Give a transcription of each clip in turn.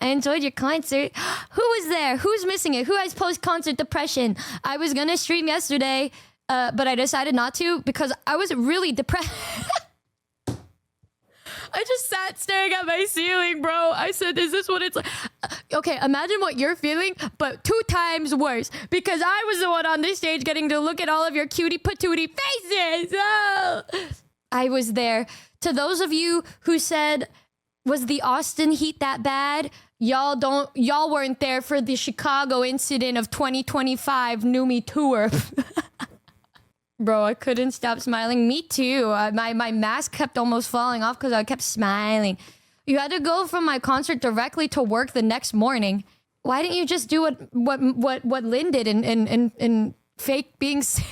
I enjoyed your concert. Who was there? Who's missing it? Who has post-concert depression? I was gonna stream yesterday, but I decided not to because I was really depressed. I just sat staring at my ceiling, bro. I said, is this what it's like? Okay, imagine what you're feeling, but 2 times worse. Because I was the one on this stage getting to look at all of your cutie patootie faces. Oh. I was there. To those of you who said, was the Austin heat that bad? Y'all weren't there for the Chicago incident of 2025 Numi tour. Bro, I couldn't stop smiling. Me too. My mask kept almost falling off because I kept smiling. You had to go from my concert directly to work the next morning. Why didn't you just do what Lynn did and fake being sick?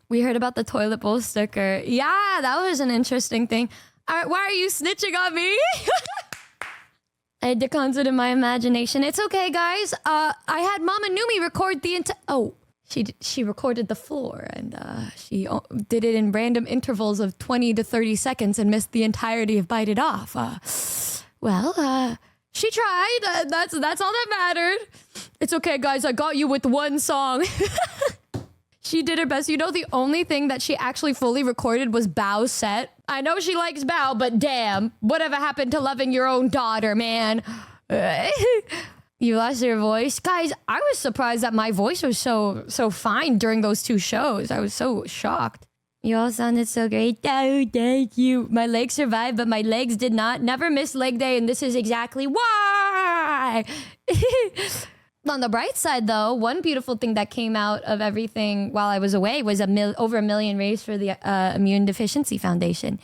We heard about the toilet bowl sticker. Yeah, that was an interesting thing. Why are you snitching on me? I had the concert in my imagination. It's okay, guys. I had Mama Numi record the She recorded the floor and she did it in random intervals of 20 to 30 seconds and missed the entirety of Bite It Off. She tried. That's all that mattered. It's okay, guys. I got you with one song. She did her best. You know, the only thing that she actually fully recorded was Bao's set. I know she likes Bao, but damn, whatever happened to loving your own daughter, man? You lost your voice? Guys, I was surprised that my voice was so fine during those 2 shows. I was so shocked. You all sounded so great. Oh, thank you. My legs survived, but my legs did not. Never miss leg day, and this is exactly why. On the bright side, though, one beautiful thing that came out of everything while I was away was over 1 million raised for the Immune Deficiency Foundation.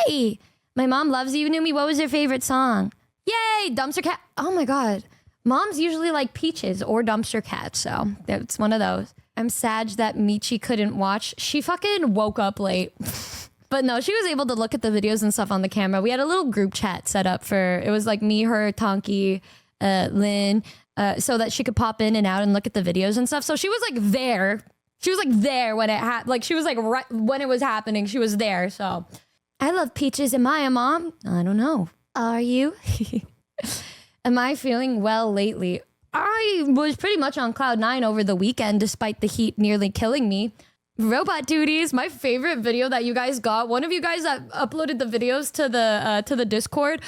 Yay! My mom loves you, Numi. What was your favorite song? Yay! Dumpster Cat. Oh my god. Moms usually like Peaches or Dumpster Cat, so it's one of those. I'm sad that Michi couldn't watch. She fucking woke up late. But no, she was able to look at the videos and stuff on the camera. We had a little group chat set up it was like me, her, Tonki, Lynn, so that she could pop in and out and look at the videos and stuff. So she was like there. She was like there when it she was like right when it was happening. She was there, so. I love Peaches. Am I a mom? I don't know. Are you? Am I feeling well lately? I was pretty much on cloud 9 over the weekend, despite the heat nearly killing me. Robot duties, my favorite video that you guys got. One of you guys that uploaded the videos to the Discord.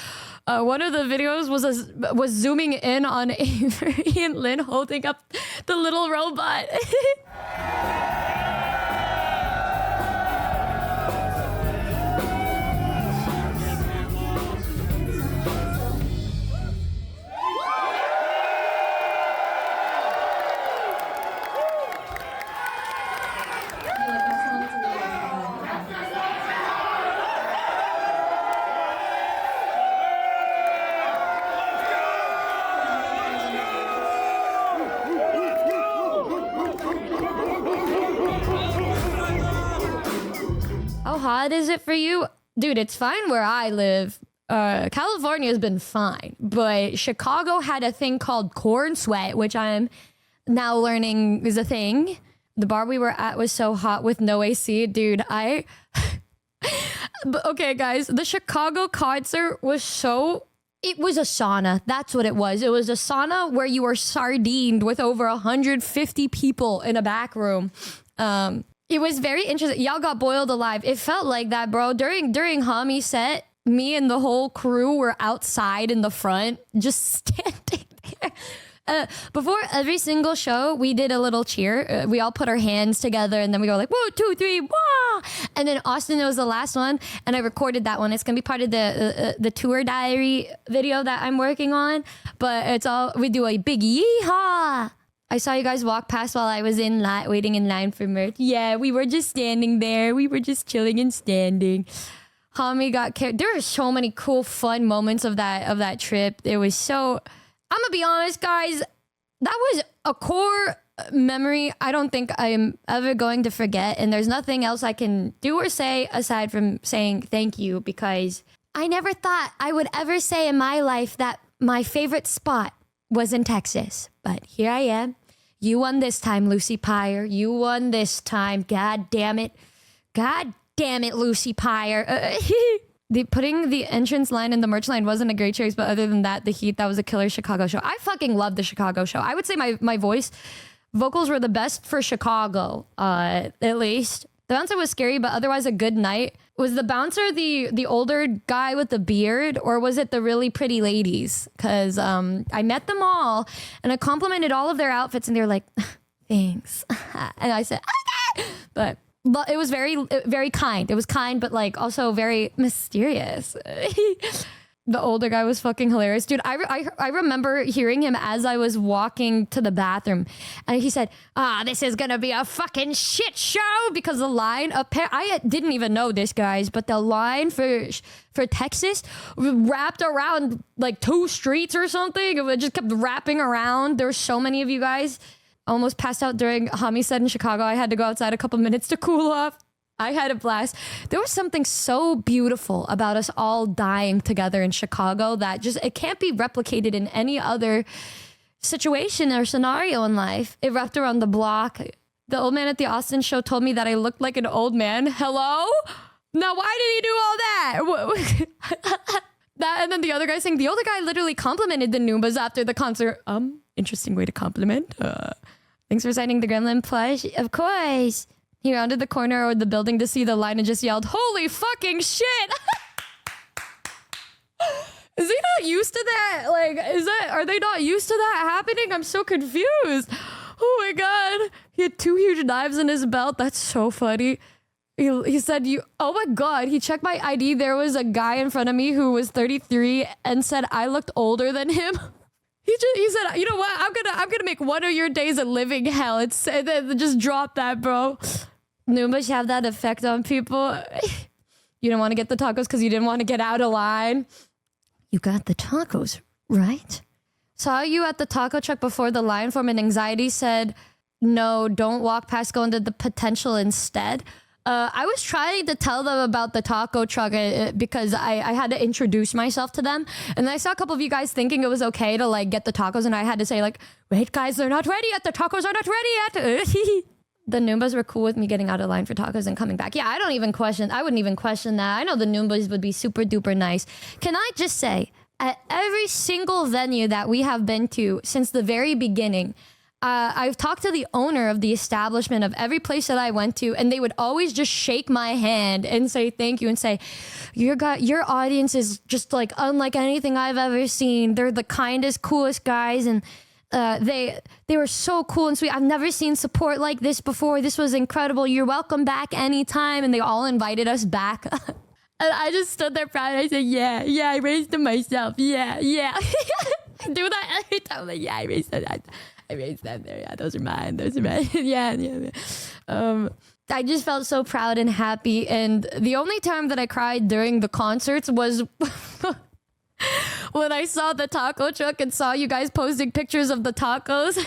One of the videos was zooming in on Avery and Lynn holding up the little robot. How hot is it for you? Dude, it's fine where I live. California's been fine, but Chicago had a thing called corn sweat, which I'm now learning is a thing. The bar we were at was so hot with no AC. Dude, okay, guys, the Chicago concert was it was a sauna. That's what it was. It was a sauna where you were sardined with over 150 people in a back room. It was very interesting. Y'all got boiled alive. It felt like that, bro. During Hami set, me and the whole crew were outside in the front, just standing there. Before every single show, we did a little cheer. We all put our hands together and then we go like, 1, 2, 3, wah! And then Austin was the last one and I recorded that one. It's going to be part of the tour diary video that I'm working on. But we do a big yeehaw. I saw you guys walk past while I was waiting in line for merch. Yeah, we were just standing there. We were just chilling and standing. Hami got carried. There were so many cool, fun moments of that trip. It was so... I'm gonna be honest, guys. That was a core memory I don't think I'm ever going to forget. And there's nothing else I can do or say aside from saying thank you, because I never thought I would ever say in my life that my favorite spot was in Texas. But here I am. You won this time, Lucy Pyre. You won this time. God damn it. God damn it, Lucy Pyre. Putting the entrance line and the merch line wasn't a great choice, but other than that, the heat, that was a killer Chicago show. I fucking love the Chicago show. I would say my vocals were the best for Chicago, at least. The bouncer was scary, but otherwise a good night. Was the bouncer the older guy with the beard, or was it the really pretty ladies? Because I met them all, and I complimented all of their outfits, and they were like, thanks. And I said, okay. But it was very kind. It was kind, but like also very mysterious. The older guy was fucking hilarious. Dude, I remember hearing him as I was walking to the bathroom. And he said, this is going to be a fucking shit show. Because the line, I didn't even know this, guys, but the line for Texas wrapped around like 2 streets or something. It just kept wrapping around. There were so many of you guys. Almost passed out during Hami said in Chicago. I had to go outside a couple minutes to cool off. I had a blast. There was something so beautiful about us all dying together in Chicago that just, it can't be replicated in any other situation or scenario in life. It wrapped around the block. The old man at the Austin show told me that I looked like an old man. Hello? Now, why did he do all that? That, and then the other guy saying, the older guy literally complimented the Noombas after the concert. Interesting way to compliment. Thanks for signing the Gremlin plush. Of course. He rounded the corner of the building to see the line and just yelled, holy fucking shit. Is he not used to that? Like, are they not used to that happening? I'm so confused. Oh my God. He had 2 huge knives in his belt. That's so funny. He said, oh my God, he checked my ID. There was a guy in front of me who was 33 and said I looked older than him. He said, you know what? I'm gonna make one of your days a living hell. Just drop that, bro. Noombas have that effect on people. You don't want to get the tacos because you didn't want to get out of line. You got the tacos, right? Saw you at the taco truck before the line formed and anxiety said, no, don't walk past, go into the potential instead. I was trying to tell them about the taco truck because I had to introduce myself to them. And I saw a couple of you guys thinking it was okay to like get the tacos. And I had to say like, wait guys, they're not ready yet. The tacos are not ready yet. The Noombas were cool with me getting out of line for tacos and coming back. Yeah, I wouldn't even question that. I know the Noombas would be super duper nice. Can I just say, at every single venue that we have been to since the very beginning, I've talked to the owner of the establishment of every place that I went to, and they would always just shake my hand and say thank you and say, your audience is just like unlike anything I've ever seen. They're the kindest, coolest guys, and they were so cool and sweet. I've never seen support like this before. This was incredible. You're welcome back anytime. And they all invited us back. And I just stood there proud. And I said, yeah, I raised them myself. Yeah. I do that every time. Like, yeah, I raised them. I raised them there. Yeah, those are mine. yeah. I just felt so proud and happy. And the only time that I cried during the concerts was when I saw the taco truck and saw you guys posting pictures of the tacos.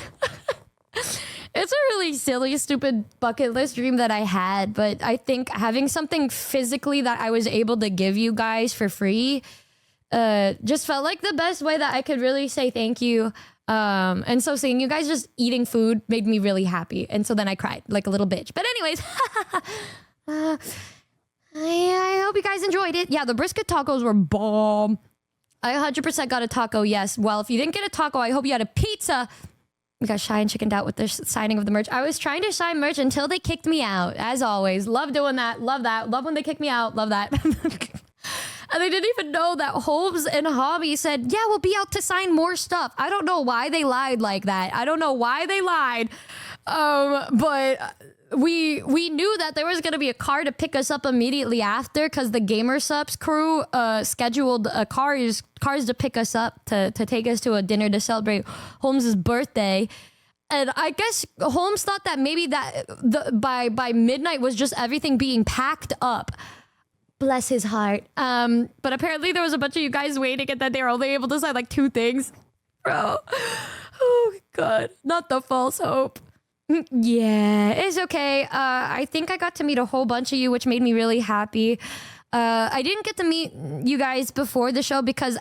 It's a really silly, stupid bucket list dream that I had, but I think having something physically that I was able to give you guys for free just felt like the best way that I could really say thank you. And so seeing you guys just eating food made me really happy. And so then I cried like a little bitch. But anyways, I hope you guys enjoyed it. Yeah, the brisket tacos were bomb. I 100% got a taco, yes. Well, if you didn't get a taco, I hope you had a pizza. We got shy and chickened out with the signing of the merch. I was trying to sign merch until they kicked me out, as always. Love doing that. Love that. Love when they kick me out. Love that. And they didn't even know that Holmes and Hami said, yeah, we'll be out to sign more stuff. I don't know why they lied like that. I don't know why they lied. But we knew that there was going to be a car to pick us up immediately after because the Gamer Subs crew scheduled cars to pick us up to take us to a dinner to celebrate Holmes' birthday. And I guess Holmes thought that maybe by midnight was just everything being packed up. Bless his heart. But apparently there was a bunch of you guys waiting and then they were only able to sign like 2 things. Bro. Oh, God. Not the false hope. Yeah, it's okay. I think I got to meet a whole bunch of you, which made me really happy. I didn't get to meet you guys before the show because,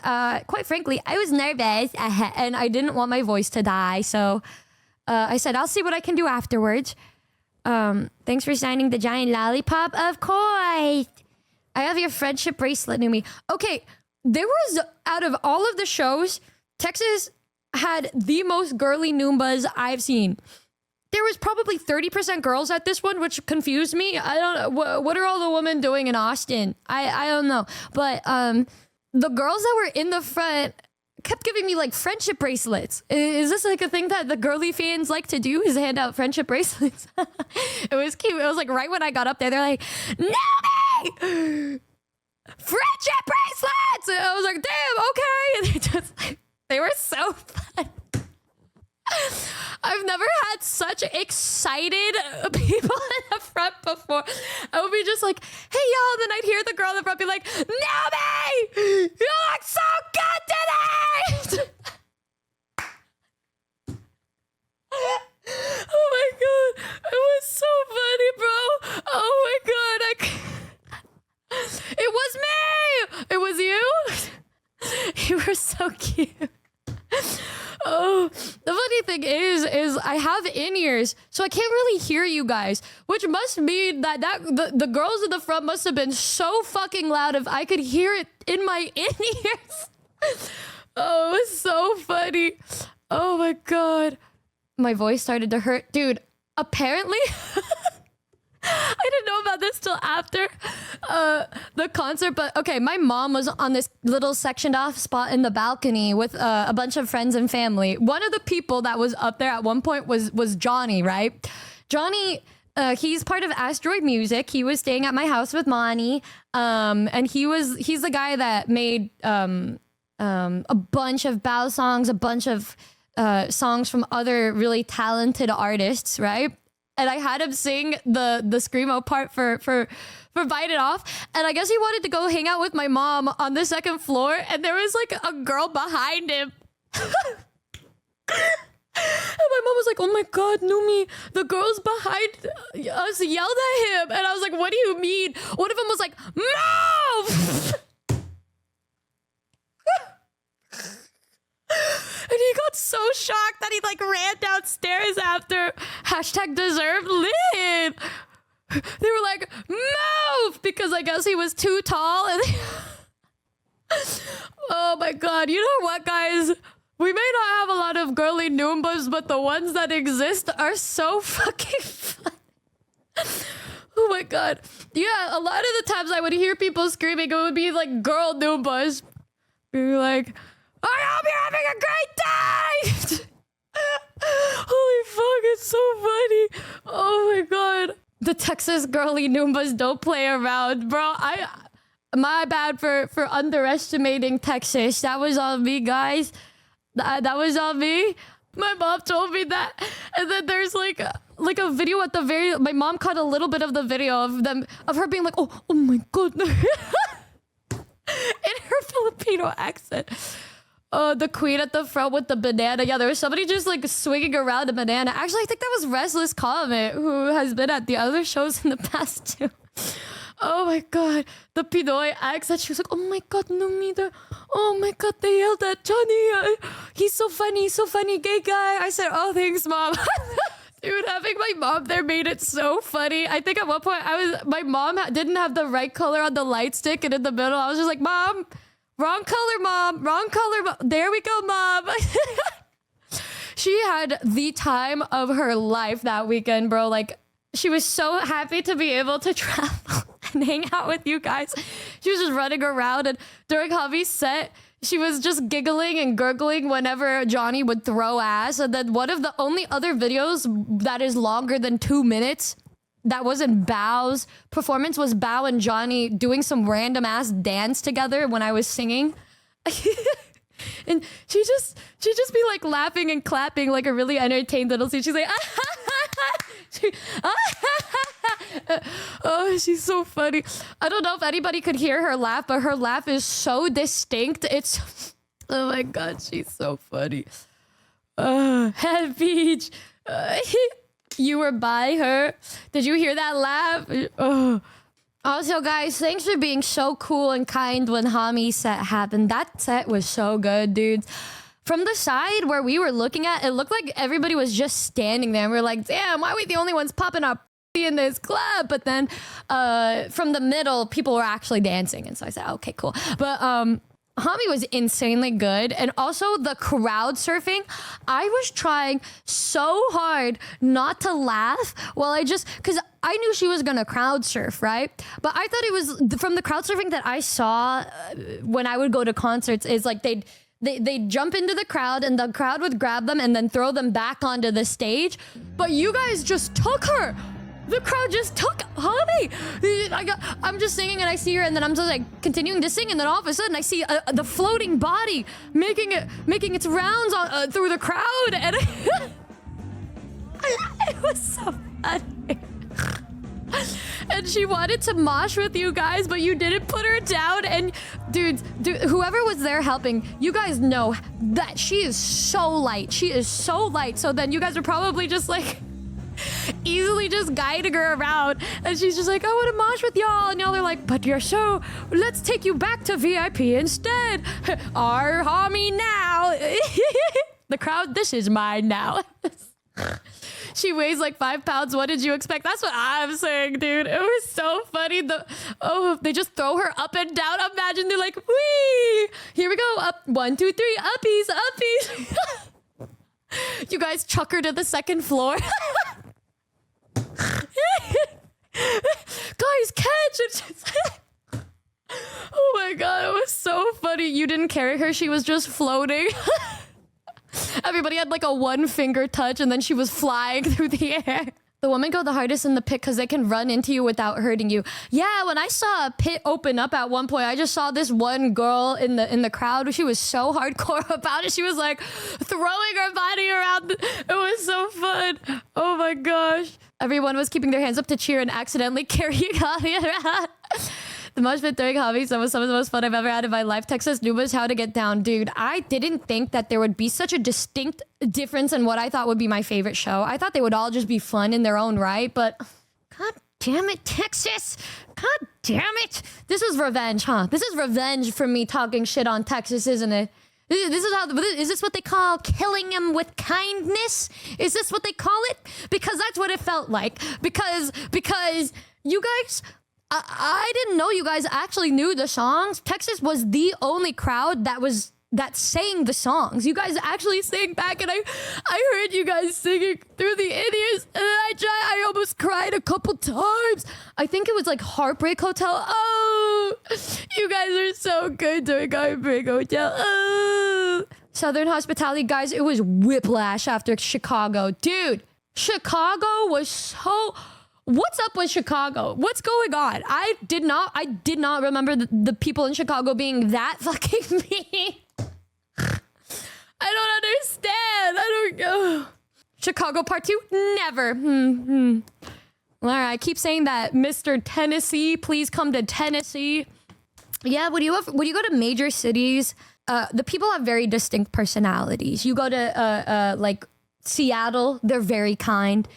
quite frankly, I was nervous and I didn't want my voice to die. So I said, I'll see what I can do afterwards. Thanks for signing the giant lollipop. Of course. I have your friendship bracelet, Numi. Okay, there was, out of all of the shows, Texas had the most girly Noombas I've seen. There was probably 30% girls at this one, which confused me. I don't know. What are all the women doing in Austin? I don't know. But the girls that were in the front kept giving me like friendship bracelets. Is this like a thing that the girly fans like to do, is hand out friendship bracelets? It was cute. It was like right when I got up there, they're like, Numi! Friendship bracelets! And I was like, damn, okay. And they were so fun. I've never had such excited people in the front before. I would be just like, hey y'all, then I'd hear the girl in the front be like, Numi! You look so good today! Oh my god, it was so funny, bro. Oh my god, it was me! It was you? You were so cute. Oh, the funny thing is I have in-ears, so I can't really hear you guys, which must mean that the girls in the front must have been so fucking loud if I could hear it in my in-ears. Oh, it was so funny. Oh my god. My voice started to hurt. Dude, apparently... I didn't know about this till after the concert, but okay, my mom was on this little sectioned off spot in the balcony with a bunch of friends and family. One of the people that was up there at one point was Johnny, right? Johnny, he's part of Asteroid Music. He was staying at my house with Mani, and he's the guy that made a bunch of Bao songs, a bunch of songs from other really talented artists, right? And I had him sing the screamo part for Bite It Off. And I guess he wanted to go hang out with my mom on the second floor. And there was like a girl behind him. And my mom was like, oh my god, Numi, the girls behind us yelled at him. And I was like, what do you mean? One of them was like, move! And he got so shocked that he like ran downstairs after #deserved live. They were like, move! Because I guess he was too tall. And oh my god, you know what, guys? We may not have a lot of girly Noombas, but the ones that exist are so fucking fun. Oh my god. Yeah, a lot of the times I would hear people screaming, it would be like girl Noombas. Be like, I hope you're having a great day! Holy fuck, it's so funny. Oh my god. The Texas girly Noombas don't play around. Bro, my bad for underestimating Texas. That was on me, guys. That was on me. My mom told me that. And then there's like a video at the my mom caught a little bit of the video of her being like, oh my god. In her Filipino accent. The queen at the front with the banana. Yeah, there was somebody just like swinging around a banana. Actually, I think that was Restless Comet, who has been at the other shows in the past too. Oh my god, the Pinoy accent. She was like, oh my god, Numi, oh my god, they yelled at Johnny. He's so funny, gay guy. I said, oh, thanks, mom. Dude, having my mom there made it so funny. I think at one point my mom didn't have the right color on the light stick, and in the middle, I was just like, mom, wrong color, mom. Wrong color, mom. There we go, mom. She had the time of her life that weekend, bro. Like, she was so happy to be able to travel and hang out with you guys. She was just running around, and during Hami's set, she was just giggling and gurgling whenever Johnny would throw ass. And then one of the only other videos that is longer than 2 minutes that wasn't Bao's performance was Bao and Johnny doing some random ass dance together when I was singing. And she just be like laughing and clapping like a really entertained little scene. She's like, oh, she's so funny. I don't know if anybody could hear her laugh, but her laugh is so distinct. It's, oh my god, she's so funny. Head Beach. You were by her. Did you hear that laugh? Also, guys, thanks for being so cool and kind when Hami's set happened. That set was so good, dude. From the side where we were looking at, it looked like everybody was just standing there. And we were like, damn, why are we the only ones popping our in this club. But then from the middle, people were actually dancing. And so I said, okay, cool. But Hami was insanely good. And also the crowd surfing. I was trying so hard not to laugh while because I knew she was gonna crowd surf, right? But I thought it was from the crowd surfing that I saw when I would go to concerts is like they'd jump into the crowd and the crowd would grab them and then throw them back onto the stage. But you guys just took her. The crowd just took Hami. I'm just singing and I see her and then I'm just like continuing to sing and then all of a sudden I see the floating body making its rounds through the crowd and it was so funny. And she wanted to mosh with you guys, but you didn't put her down. And dude, whoever was there helping, you guys know that she is so light. She is so light. So then you guys are probably just like easily just guiding her around. And she's just like, I want to mosh with y'all. And y'all are like, but you're so, let's take you back to VIP instead. Our Hami now. The crowd, this is mine now. She weighs like 5 pounds. What did you expect? That's what I'm saying, dude. It was so funny. They just throw her up and down. Imagine they're like, wee! Here we go. Up. 1, 2, 3. Uppies. Uppies. You guys chuck her to the second floor. Guys, catch it. Oh my God. It was so funny. You didn't carry her. She was just floating. Everybody had like a 1-finger touch and then she was flying through the air. The women go the hardest in the pit because they can run into you without hurting you. Yeah, when I saw a pit open up at one point, I just saw this one girl in the crowd. She was so hardcore about it. She was like throwing her body around. It was so fun. Oh my gosh. Everyone was keeping their hands up to cheer and accidentally carrying Hami around. The mosh pit during hobbies, that was some of the most fun I've ever had in my life. Texas Nuba's How to Get Down. Dude, I didn't think that there would be such a distinct difference in what I thought would be my favorite show. I thought they would all just be fun in their own right, but God damn it, Texas. God damn it. This is revenge, huh? This is revenge for me talking shit on Texas, isn't it? Is this what they call killing him with kindness? Is this what they call it? Because that's what it felt like. Because you guys... I didn't know you guys actually knew the songs. Texas was the only crowd that sang the songs. You guys actually sang back, and I heard you guys singing through the Indies, and I almost cried a couple times. I think it was like Heartbreak Hotel. Oh, you guys are so good doing Heartbreak Hotel. Oh. Southern Hospitality, guys, it was whiplash after Chicago. Dude, Chicago was so... What's up with Chicago? What's going on? I did not remember the people in Chicago being that fucking mean. I don't understand. I don't know. Chicago Part 2? Never. All right, I keep saying that. Mr. Tennessee, please come to Tennessee. Yeah, when you go to major cities, the people have very distinct personalities. You go to like Seattle, they're very kind.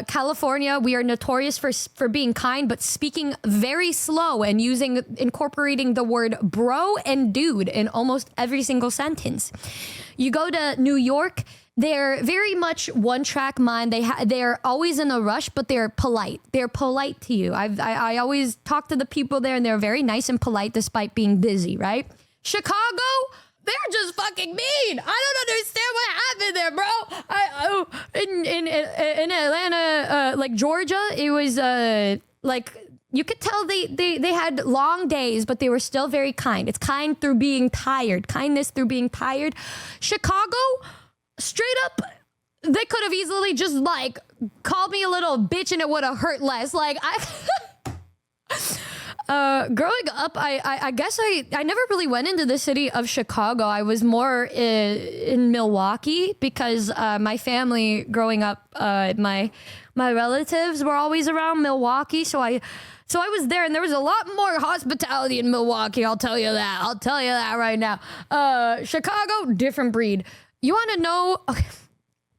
California, we are notorious for being kind, but speaking very slow and incorporating the word bro and dude in almost every single sentence. You go to New York, they're very much one-track mind. They're always in a rush, but they're polite. They're polite to you. I always talk to the people there, and they're very nice and polite despite being busy, right? Chicago, they're just fucking mean. I don't understand what happened there, bro. In Atlanta, like Georgia, it was like you could tell they had long days, but they were still very kind. It's kind through being tired. Kindness through being tired. Chicago, straight up, they could have easily just like called me a little bitch and it would have hurt less. Like growing up, I guess I never really went into the city of Chicago. I was more in Milwaukee because my family growing up, my relatives were always around Milwaukee. So I was there, and there was a lot more hospitality in Milwaukee. I'll tell you that. I'll tell you that right now. Chicago, different breed. You want to know? Okay.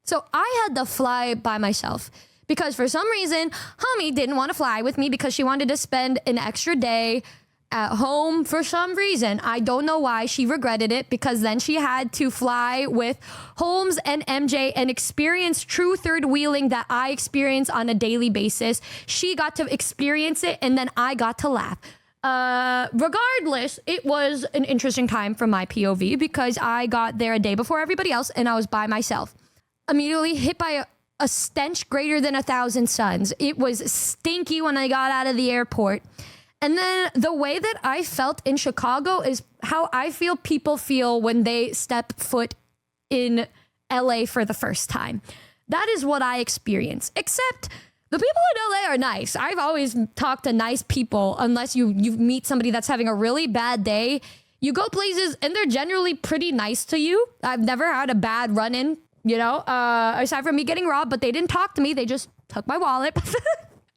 So I had to fly by myself. Because for some reason, Hami didn't want to fly with me because she wanted to spend an extra day at home for some reason. I don't know why. She regretted it because then she had to fly with Holmes and MJ and experience true third wheeling that I experience on a daily basis. She got to experience it and then I got to laugh. Regardless, it was an interesting time from my POV because I got there a day before everybody else and I was by myself. Immediately hit by a stench greater than 1,000 suns. It was stinky when I got out of the airport. And then the way that I felt in Chicago is how I feel people feel when they step foot in LA for the first time. That is what I experience. Except the people in LA are nice. I've always talked to nice people unless you meet somebody that's having a really bad day. You go places and they're generally pretty nice to you. I've never had a bad run-in, you know, aside from me getting robbed, but they didn't talk to me. They just took my wallet.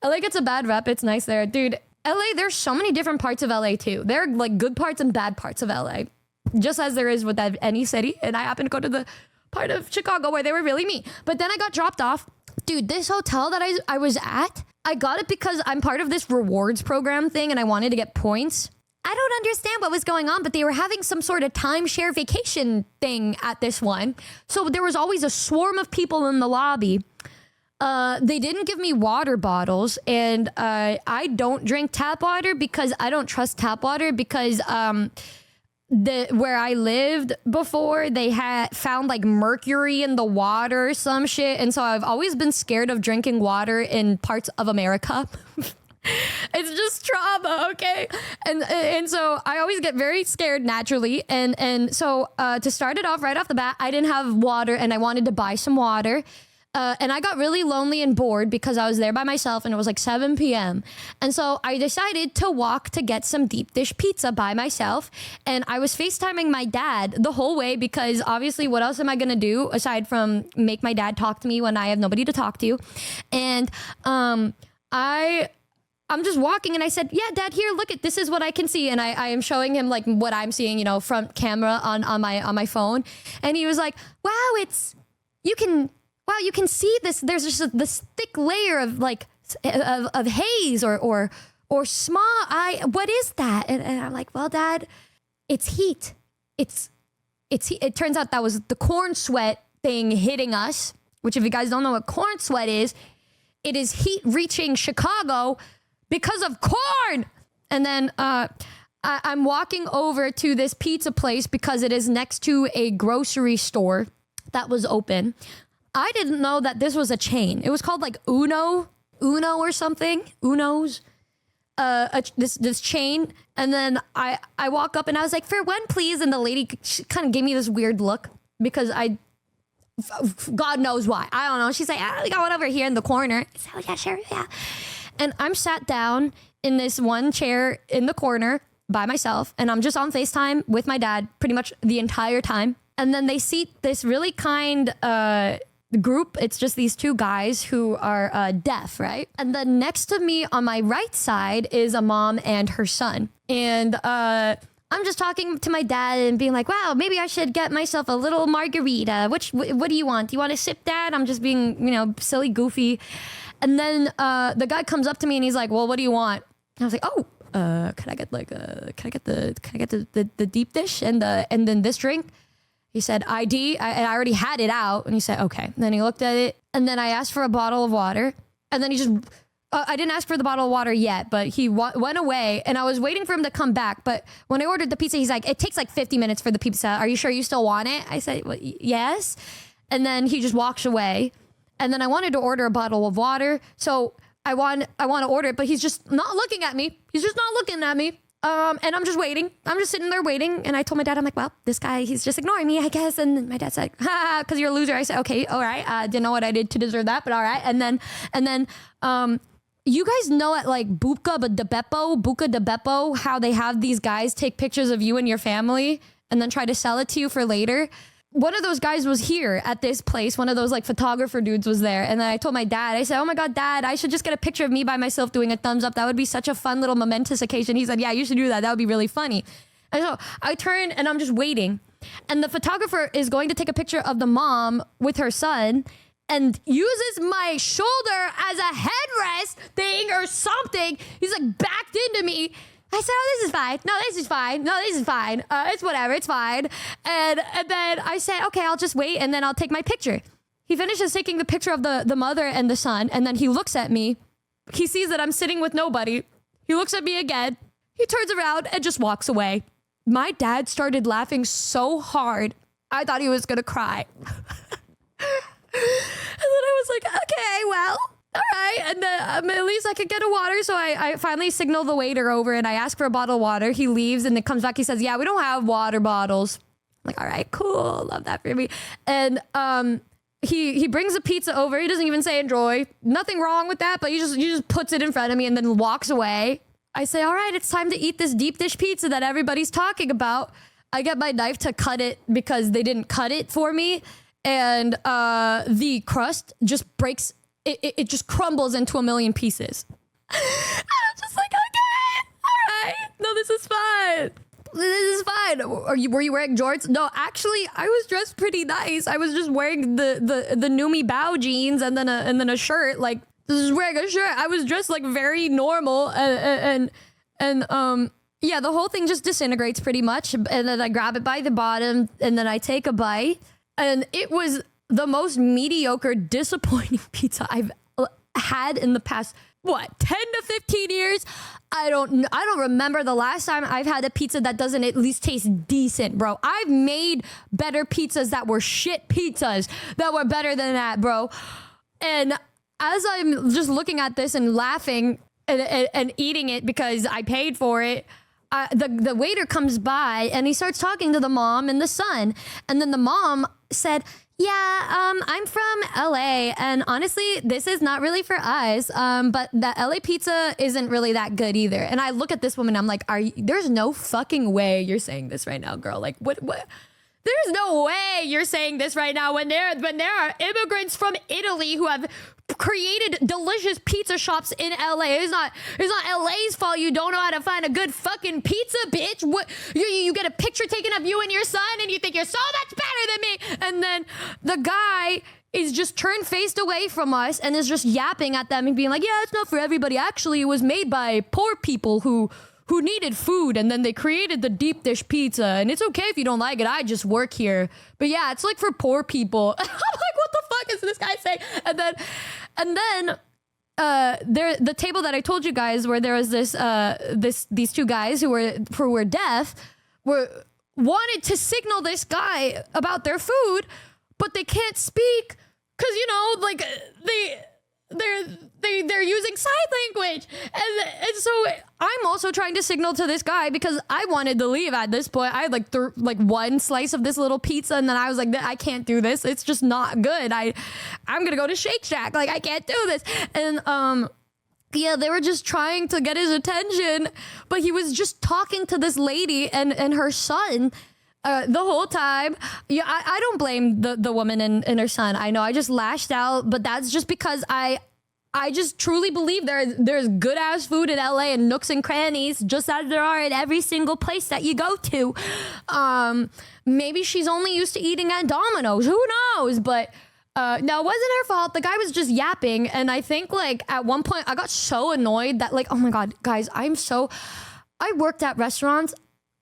LA gets a bad rep. It's nice there. Dude, LA, there's so many different parts of LA too. There are like good parts and bad parts of LA, just as there is with any city. And I happen to go to the part of Chicago where they were really mean. But then I got dropped off. Dude, this hotel that I was at, I got it because I'm part of this rewards program thing and I wanted to get points. I don't understand what was going on, but they were having some sort of timeshare vacation thing at this one. So there was always a swarm of people in the lobby. They didn't give me water bottles, and I don't drink tap water because I don't trust tap water because where I lived before, they had found like mercury in the water or some shit, and so I've always been scared of drinking water in parts of America. It's just trauma, okay? And so I always get very scared naturally, and so to start it off right off the bat, I didn't have water, and I wanted to buy some water. And I got really lonely and bored because I was there by myself and it was like 7 p.m. And so I decided to walk to get some deep dish pizza by myself. And I was FaceTiming my dad the whole way because obviously what else am I going to do aside from make my dad talk to me when I have nobody to talk to? And I'm just walking and I said, yeah, Dad, here, look at, this is what I can see. And I am showing him like what I'm seeing, you know, front camera on my phone. And he was like, wow, you can see this. There's just this thick layer of like of haze or smog. What is that? And I'm like, well, Dad, it's heat. It's heat. It turns out that was the corn sweat thing hitting us. Which, if you guys don't know what corn sweat is, it is heat reaching Chicago because of corn. And then I'm walking over to this pizza place because it is next to a grocery store that was open. I didn't know that this was a chain. It was called like Uno or something. Uno's. This chain. And then I walk up and I was like, for one, please. And the lady kind of gave me this weird look because God knows why. I don't know. She's like, we got one over here in the corner. I said, oh, yeah, sure, yeah. And I'm sat down in this one chair in the corner by myself. And I'm just on FaceTime with my dad pretty much the entire time. And then they seat this really kind group. It's just these two guys who are deaf, right? And then next to me on my right side is a mom and her son. And I'm just talking to my dad and being like, wow, maybe I should get myself a little margarita. What do you want? Do you want a sip, Dad? I'm just being, you know, silly, goofy. And then the guy comes up to me and he's like, well, what do you want? And I was like, oh, can I get the deep dish and then this drink? He said, ID. I already had it out. And he said, okay. And then he looked at it. And then I asked for a bottle of water. And then he just, I didn't ask for the bottle of water yet, but he went away. And I was waiting for him to come back. But when I ordered the pizza, he's like, it takes like 50 minutes for the pizza. Are you sure you still want it? I said, well, yes. And then he just walks away. And then I wanted to order a bottle of water. So I want to order it, but he's just not looking at me. He's just not looking at me. And I'm just waiting. I'm just sitting there waiting. And I told my dad, I'm like, well, this guy, he's just ignoring me, I guess. And my dad said, ha, because you're a loser. I said, okay, all right. Didn't know what I did to deserve that, but all right. And then, you guys know at like Buca de Beppo, how they have these guys take pictures of you and your family and then try to sell it to you for later. One of those guys was here at this place. One of those like photographer dudes was there. And then I told my dad, I said, oh my God, Dad, I should just get a picture of me by myself doing a thumbs up. That would be such a fun little momentous occasion. He said, yeah, you should do that. That would be really funny. And so I turn and I'm just waiting. And the photographer is going to take a picture of the mom with her son and uses my shoulder as a headrest thing or something. He's like backed into me. I said, oh, this is fine. No, this is fine. No, this is fine. It's whatever. It's fine. And then I said, okay, I'll just wait and then I'll take my picture. He finishes taking the picture of the mother and the son. And then he looks at me. He sees that I'm sitting with nobody. He looks at me again. He turns around and just walks away. My dad started laughing so hard. I thought he was going to cry. And then I was like, okay, well. All right, and then at least I could get a water. So I finally signal the waiter over and I ask for a bottle of water. He leaves and then comes back. He says, yeah, we don't have water bottles. I'm like, all right, cool. Love that for me. And he brings a pizza over. He doesn't even say enjoy. Nothing wrong with that, but he just puts it in front of me and then walks away. I say, all right, it's time to eat this deep dish pizza that everybody's talking about. I get my knife to cut it because they didn't cut it for me. And the crust just breaks. It just crumbles into a million pieces. And I'm just like, okay, all right. No, this is fine. This is fine. Were you wearing jorts? No, actually, I was dressed pretty nice. I was just wearing the Numi Bao jeans and then a shirt. Like, just wearing a shirt. I was dressed like very normal and yeah, the whole thing just disintegrates pretty much. And then I grab it by the bottom and then I take a bite. And it was the most mediocre, disappointing pizza I've had in the past, 10 to 15 years? I don't remember the last time I've had a pizza that doesn't at least taste decent, bro. I've made better pizzas that were shit pizzas that were better than that, bro. And as I'm just looking at this and laughing and eating it because I paid for it, the waiter comes by and he starts talking to the mom and the son. And then the mom said, yeah, I'm from LA, and honestly, this is not really for us, but that LA pizza isn't really that good either. And I look at this woman, I'm like, there's no fucking way you're saying this right now, girl. Like, what? There's no way you're saying this right now when there are immigrants from Italy who have created delicious pizza shops in LA. It's not LA's fault you don't know how to find a good fucking pizza, bitch. What you get a picture taken of you and your son and you think you're so much better than me. And then the guy is just faced away from us and is just yapping at them and being like, yeah, it's not for everybody. Actually, it was made by poor people who needed food, and then they created the deep dish pizza, and it's okay if you don't like it. I just work here. But yeah, it's like for poor people. I'm like, what the fuck is this guy saying? And then the table that I told you guys where there was these two guys who were deaf wanted to signal this guy about their food, but they can't speak because, you know, like they're using sign language, and so I'm also trying to signal to this guy because I wanted to leave at this point. I had like one slice of this little pizza, and then I was like, I can't do this. It's just not good. I'm gonna go to Shake Shack. Like, I can't do this. And yeah, they were just trying to get his attention, but he was just talking to this lady and her son. The whole time. Yeah, I don't blame the woman and her son. I know I just lashed out, but that's just because I just truly believe there's good ass food in LA and nooks and crannies, just as there are at every single place that you go to. Maybe she's only used to eating at Domino's. Who knows? But no, it wasn't her fault. The guy was just yapping, and I think like at one point I got so annoyed that like, oh my god, guys, I worked at restaurants.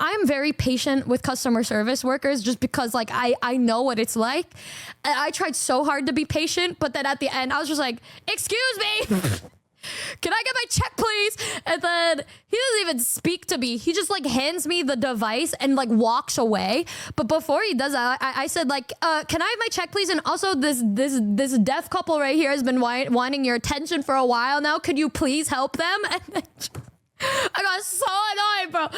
I'm very patient with customer service workers just because like I know what it's like. And I tried so hard to be patient, but then at the end I was just like, excuse me, can I get my check please? And then he doesn't even speak to me. He just like hands me the device and like walks away. But before he does that, I said like, can I have my check please? And also this deaf couple right here has been wanting your attention for a while now. Could you please help them? And then I got so annoyed, bro.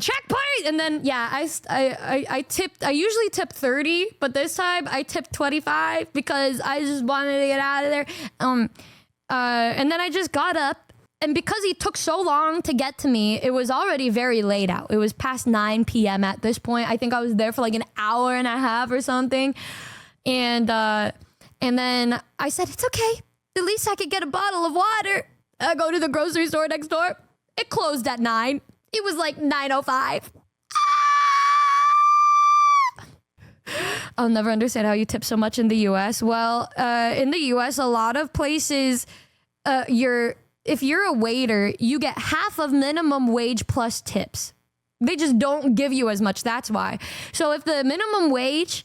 Check please. And then yeah, I tipped. I usually tip 30, but this time I tipped 25 because I just wanted to get out of there. And then I just got up, and because he took so long to get to me, it was already very late out. It was past 9 p.m. at this point. I think I was there for like an hour and a half or something, and then I said, it's okay. At least I could get a bottle of water. I go to the grocery store next door. It closed at 9. It was like 9:05. I'll never understand how you tip so much in the U.S. Well, in the U.S., a lot of places, your if you're a waiter, you get half of minimum wage plus tips. They just don't give you as much. That's why. So if the minimum wage,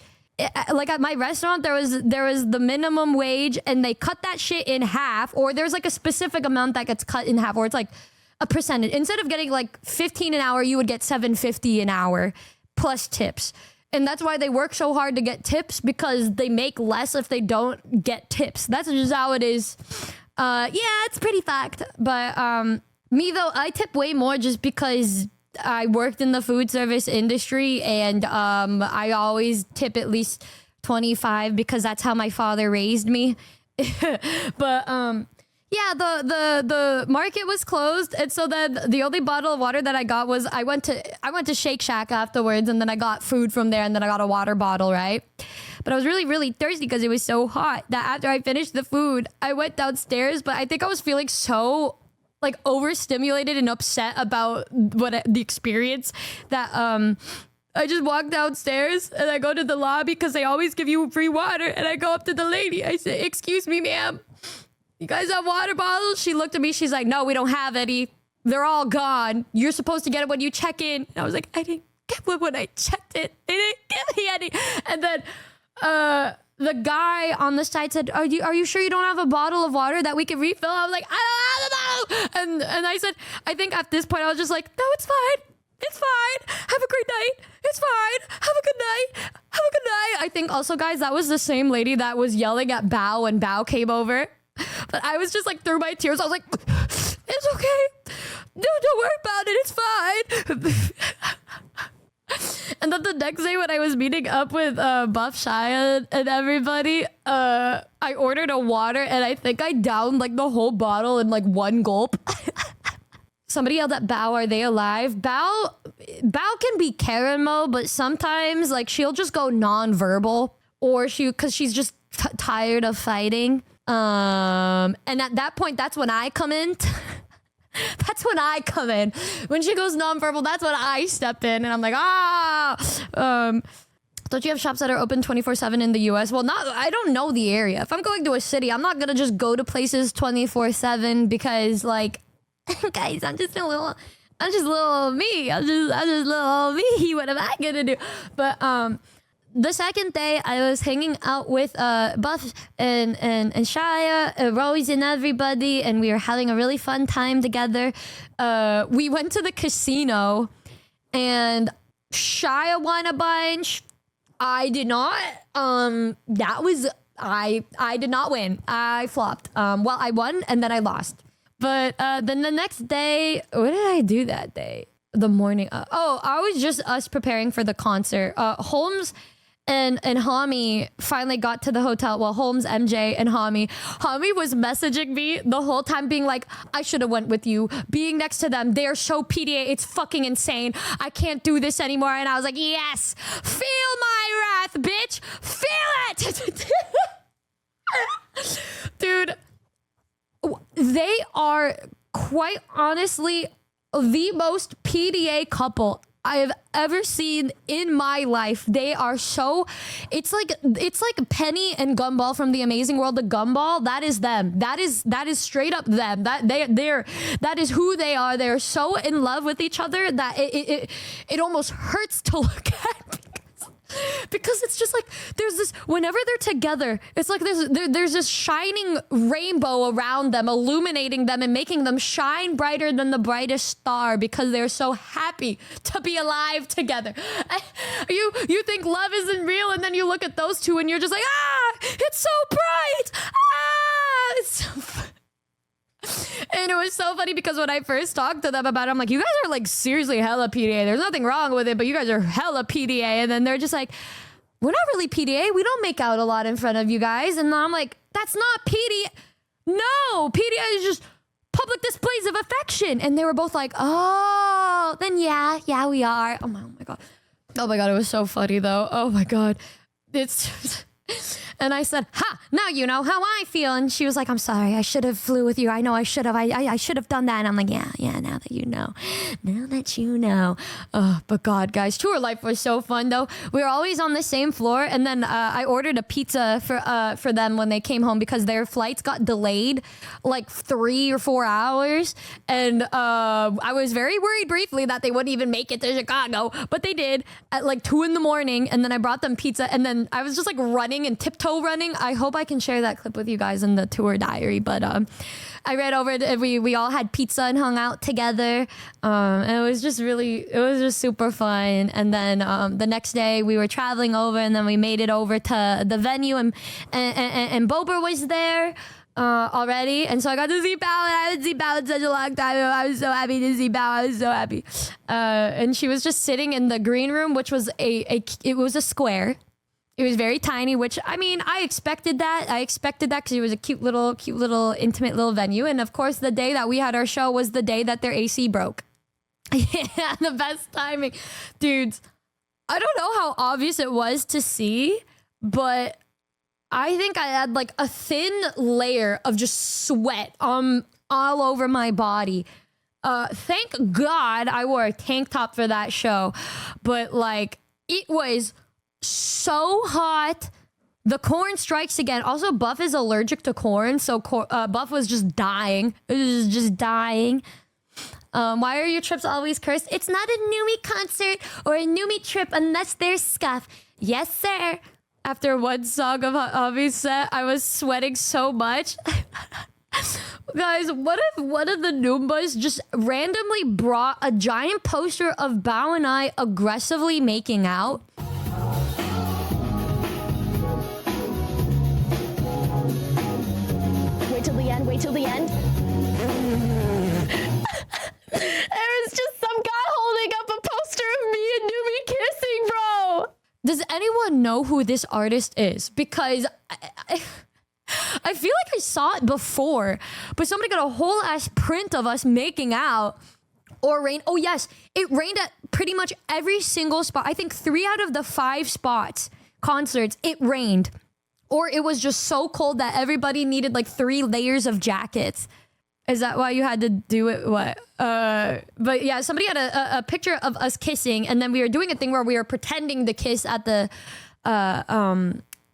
like at my restaurant, there was the minimum wage and they cut that shit in half, or there's like a specific amount that gets cut in half, or it's like a percentage. Instead of getting like 15 an hour, you would get $7.50 an hour plus tips. And that's why they work so hard to get tips, because they make less if they don't get tips. That's just how it is. Yeah, it's pretty fact. But me though, I tip way more just because I worked in the food service industry, and I always tip at least 25 because that's how my father raised me. But yeah, the market was closed, and so then the only bottle of water that I got was I went to Shake Shack afterwards, and then I got food from there, and then I got a water bottle, right? But I was really, really thirsty because it was so hot that after I finished the food, I went downstairs, but I think I was feeling so like overstimulated and upset about the experience that I just walked downstairs and I go to the lobby because they always give you free water, and I go up to the lady. I say, "Excuse me, ma'am, you guys have water bottles?" She looked at me. She's like, "No, we don't have any. They're all gone. You're supposed to get it when you check in." And I was like, "I didn't get one when I checked it. They didn't give me any." And then the guy on the side said, are you sure you don't have a bottle of water that we can refill?" I was like, "I don't have a bottle." And I said, I think at this point I was just like, "No, it's fine. It's fine. Have a great night. It's fine. Have a good night. Have a good night." I think also, guys, that was the same lady that was yelling at Bao when Bao came over. But I was just like through my tears. I was like, "It's okay. Don't worry about it. It's fine." And then the next day when I was meeting up with Buff, Shia, and everybody, I ordered a water, and I think I downed like the whole bottle in like one gulp. Somebody yelled at Bao, "Are they alive?" Bao can be Karen mode, but sometimes like she'll just go non-verbal, or because she's just tired of fighting. And at that point, that's when I come in. That's when I come in. When she goes nonverbal, that's when I step in, and I'm like, don't you have shops that are open 24/7 in the US? Well, I don't know the area. If I'm going to a city, I'm not gonna just go to places 24/7 because, like, guys, I'm just little me. I'm just little me. What am I gonna do? But the second day, I was hanging out with Buff and Shia, Rose, and everybody, and we were having a really fun time together. We went to the casino, and Shia won a bunch. I did not. I did not win. I flopped. Well, I won, and then I lost. But then the next day, what did I do that day? The morning. I was just us preparing for the concert. Holmes and Hami finally got to the hotel. Well, Holmes, MJ, and Hami. Hami was messaging me the whole time being like, "I should have went with you. Being next to them, they're so PDA. It's fucking insane. I can't do this anymore." And I was like, "Yes, feel my wrath, bitch. Feel it." Dude, they are quite honestly the most PDA couple I have ever seen in my life. They are so, it's like Penny and Gumball from The Amazing World of Gumball. That is them. That is straight up them. That is who they are. They're so in love with each other that it almost hurts to look at. Because it's just like there's this, whenever they're together, it's like there's this shining rainbow around them, illuminating them and making them shine brighter than the brightest star because they're so happy to be alive together. You think love isn't real, and then you look at those two and you're just like, it's so bright. It's so And it was so funny because when I first talked to them about it, I'm like, "You guys are like seriously hella PDA. There's nothing wrong with it, but you guys are hella PDA." And then they're just like, "We're not really PDA. We don't make out a lot in front of you guys." And I'm like, "That's not PDA. No, PDA is just public displays of affection." And they were both like, "Oh, then yeah, we are." Oh my god. Oh my god, it was so funny though. Oh my god. It's And I said, ha, now you know how I feel. And she was like, I'm sorry, I should have flew with you. I know I should have. I should have done that. And I'm like, yeah, now that you know. Now that you know. But God, guys, tour life was so fun, though. We were always on the same floor. And then I ordered a pizza for them when they came home because their flights got delayed like 3 or 4 hours. And I was very worried briefly that they wouldn't even make it to Chicago. But they did at like 2 in the morning. And then I brought them pizza. And then I was just like running and tiptoe running. I hope I can share that clip with you guys in the tour diary, but I read over we all had pizza and hung out together, and it was just super fun. And then the next day we were traveling over, and then we made it over to the venue, and Bober was there already, and so I got to see Bao, and I haven't seen Bao in such a long time. I was so happy to see Bao. I was so happy. And she was just sitting in the green room, which was it was a square. It was very tiny, which, I mean, I expected that. Because it was a cute little, intimate little venue. And of course, the day that we had our show was the day that their AC broke. Yeah, the best timing. Dudes, I don't know how obvious it was to see, but I think I had like a thin layer of just sweat all over my body. Thank God I wore a tank top for that show. But like, it was so hot. The corn strikes again. Also, Buff is allergic to corn, so Buff was just dying. It was just dying. Why are your trips always cursed? It's not a Numi concert or a Numi trip unless there's scuff. Yes, sir. After one song of Hami's set, I was sweating so much. Guys, what if one of the Noombas just randomly brought a giant poster of Bao and I aggressively making out? Wait till the end. There was just some guy holding up a poster of me and Numi kissing, bro. Does anyone know who this artist is? Because I feel like I saw it before, but somebody got a whole ass print of us making out. Or rain. Oh yes, it rained at pretty much every single spot. I think 3 out of the 5 concerts, it rained. Or it was just so cold that everybody needed like 3 layers of jackets. Is that why you had to do it? What? But yeah, somebody had a picture of us kissing, and then we were doing a thing where we were pretending to kiss at the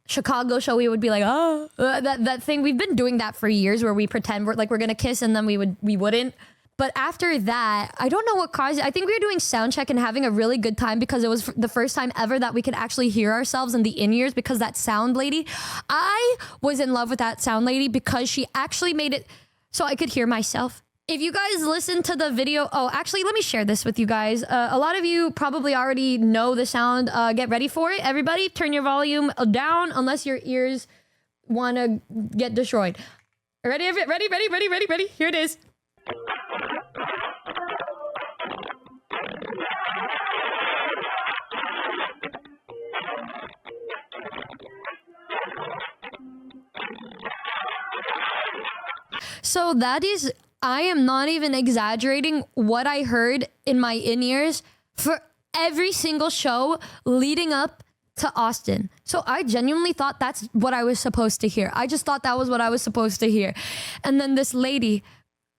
Chicago show. We would be like, oh, that thing. We've been doing that for years, where we pretend we're gonna kiss, and then we wouldn't. But after that, I don't know what caused it. I think we were doing sound check and having a really good time because it was the first time ever that we could actually hear ourselves in the in-ears because that sound lady, I was in love with that sound lady because she actually made it so I could hear myself. If you guys listen to the video, oh, actually, let me share this with you guys. A lot of you probably already know the sound. Get ready for it. Everybody, turn your volume down unless your ears want to get destroyed. Ready? Here it is. So that is, I am not even exaggerating what I heard in my in-ears for every single show leading up to Austin. So I genuinely thought that's what I was supposed to hear. I just thought that was what I was supposed to hear. And then this lady,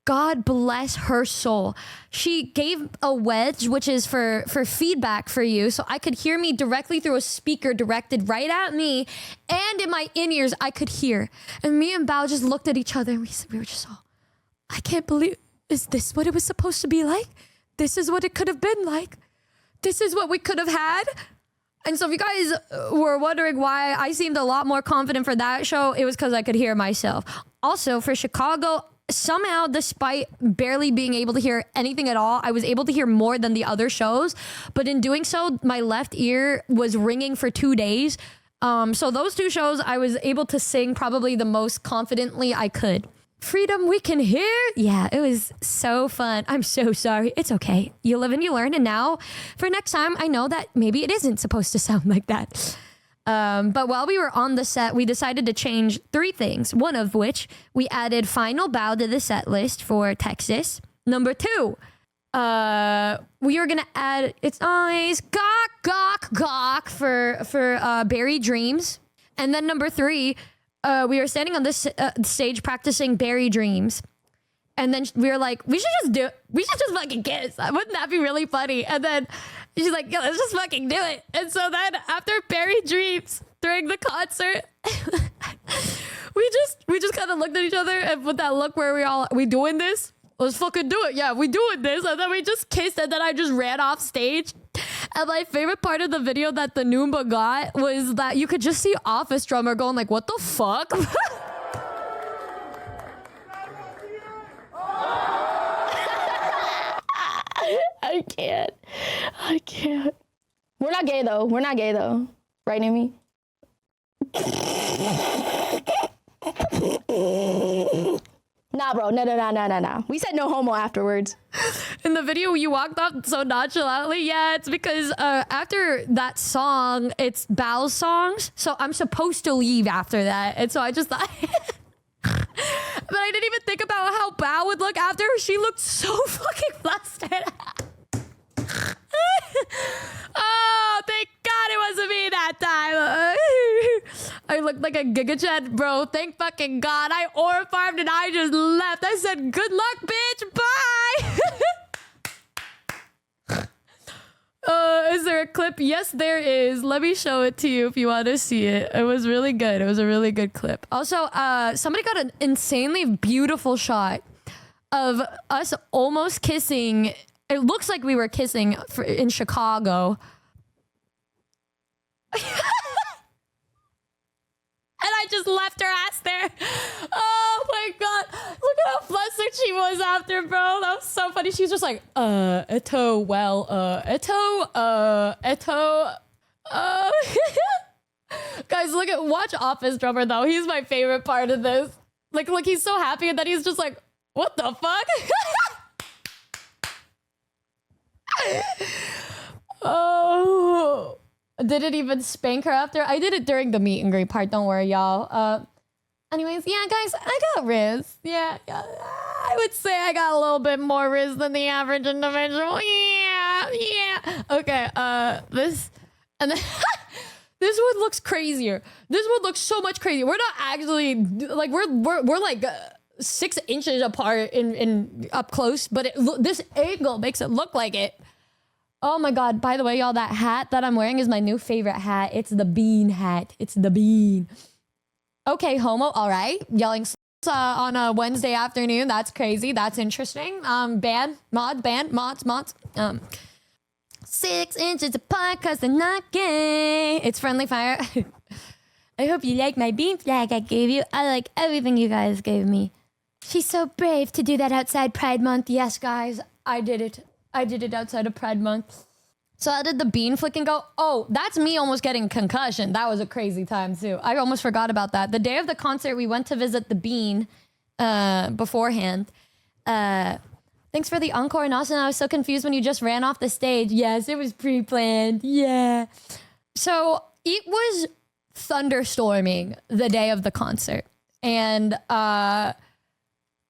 God bless her soul, she gave a wedge, which is for feedback for you. So I could hear me directly through a speaker directed right at me. And in my in-ears, I could hear. And me and Bao just looked at each other and we were just all, I can't believe, is this what it was supposed to be like? This is what it could have been like. This is what we could have had. And so if you guys were wondering why I seemed a lot more confident for that show, it was because I could hear myself. Also for Chicago, somehow, despite barely being able to hear anything at all, I was able to hear more than the other shows. But in doing so, my left ear was ringing for 2 days. So those 2 shows, I was able to sing probably the most confidently I could. Freedom we can hear. Yeah, it was so fun. I'm so sorry. It's okay. You live and you learn. And now for next time, I know that maybe it isn't supposed to sound like that. But while we were on the set, we decided to change 3 things. One of which, we added Final Bow to the set list for Texas. Number 2, we were gonna add It's Always Gawk Gawk Gawk for Berry Dreams. And then number 3, we were standing on this stage practicing Berry Dreams. And then we were like, we should just fucking kiss. Wouldn't that be really funny? And then she's like, yeah, let's just fucking do it. And so then after Berry Dreams during the concert, we just kind of looked at each other and with that look where we doing this? Let's fucking do it. Yeah, we doing this. And then we just kissed and then I just ran off stage. And my favorite part of the video that the Noomba got was that you could just see Office Drummer going like, what the fuck? I can't. We're not gay though. Right, Numi? Nah, bro. No. We said no homo afterwards. In the video, you walked off so nonchalantly. Yeah, it's because after that song, it's Bao's songs. So I'm supposed to leave after that. And so I just thought... But I didn't even think about how Bao would look after her. She looked so fucking flustered. Oh, thank God it wasn't me that time. I looked like a gigachad, bro. Thank fucking God. I aura farmed and I just left. I said, good luck, bitch. Bye. Is there a clip? Yes, there is. Let me show it to you if you want to see it. It was really good. It was a really good clip. Also, somebody got an insanely beautiful shot of us almost kissing. It looks like we were kissing in Chicago. And I just left her ass there. Oh my God. Look at how flustered she was after, bro. That was so funny. She was just like, Guys, watch Office Drummer though. He's my favorite part of this. Like, look, he's so happy that he's just like, what the fuck? Oh, didn't even spank her after. I did it during the meet and greet part. Don't worry, y'all. Anyways, yeah, guys, I got Riz. Yeah, I would say I got a little bit more Riz than the average individual. Yeah. Okay, this, and then this one looks crazier. This one looks so much crazier. We're not actually like we're like 6 inches apart in up close, but this angle makes it look like it. Oh my God, by the way, y'all, that hat that I'm wearing is my new favorite hat. It's the bean hat. It's the bean. Okay, homo, all right. Yelling on a Wednesday afternoon. That's crazy. That's interesting. Mods. 6 inches apart because they're not gay. It's friendly fire. I hope you like my bean flag I gave you. I like everything you guys gave me. She's so brave to do that outside Pride Month. Yes, guys, I did it. I did it outside of Pride Month. So how did the bean flicking go? Oh, that's me almost getting concussion. That was a crazy time too. I almost forgot about that. The day of the concert, we went to visit the bean beforehand. Thanks for the encore, and Austin. I was so confused when you just ran off the stage. Yes, it was pre-planned. Yeah. So it was thunderstorming the day of the concert. And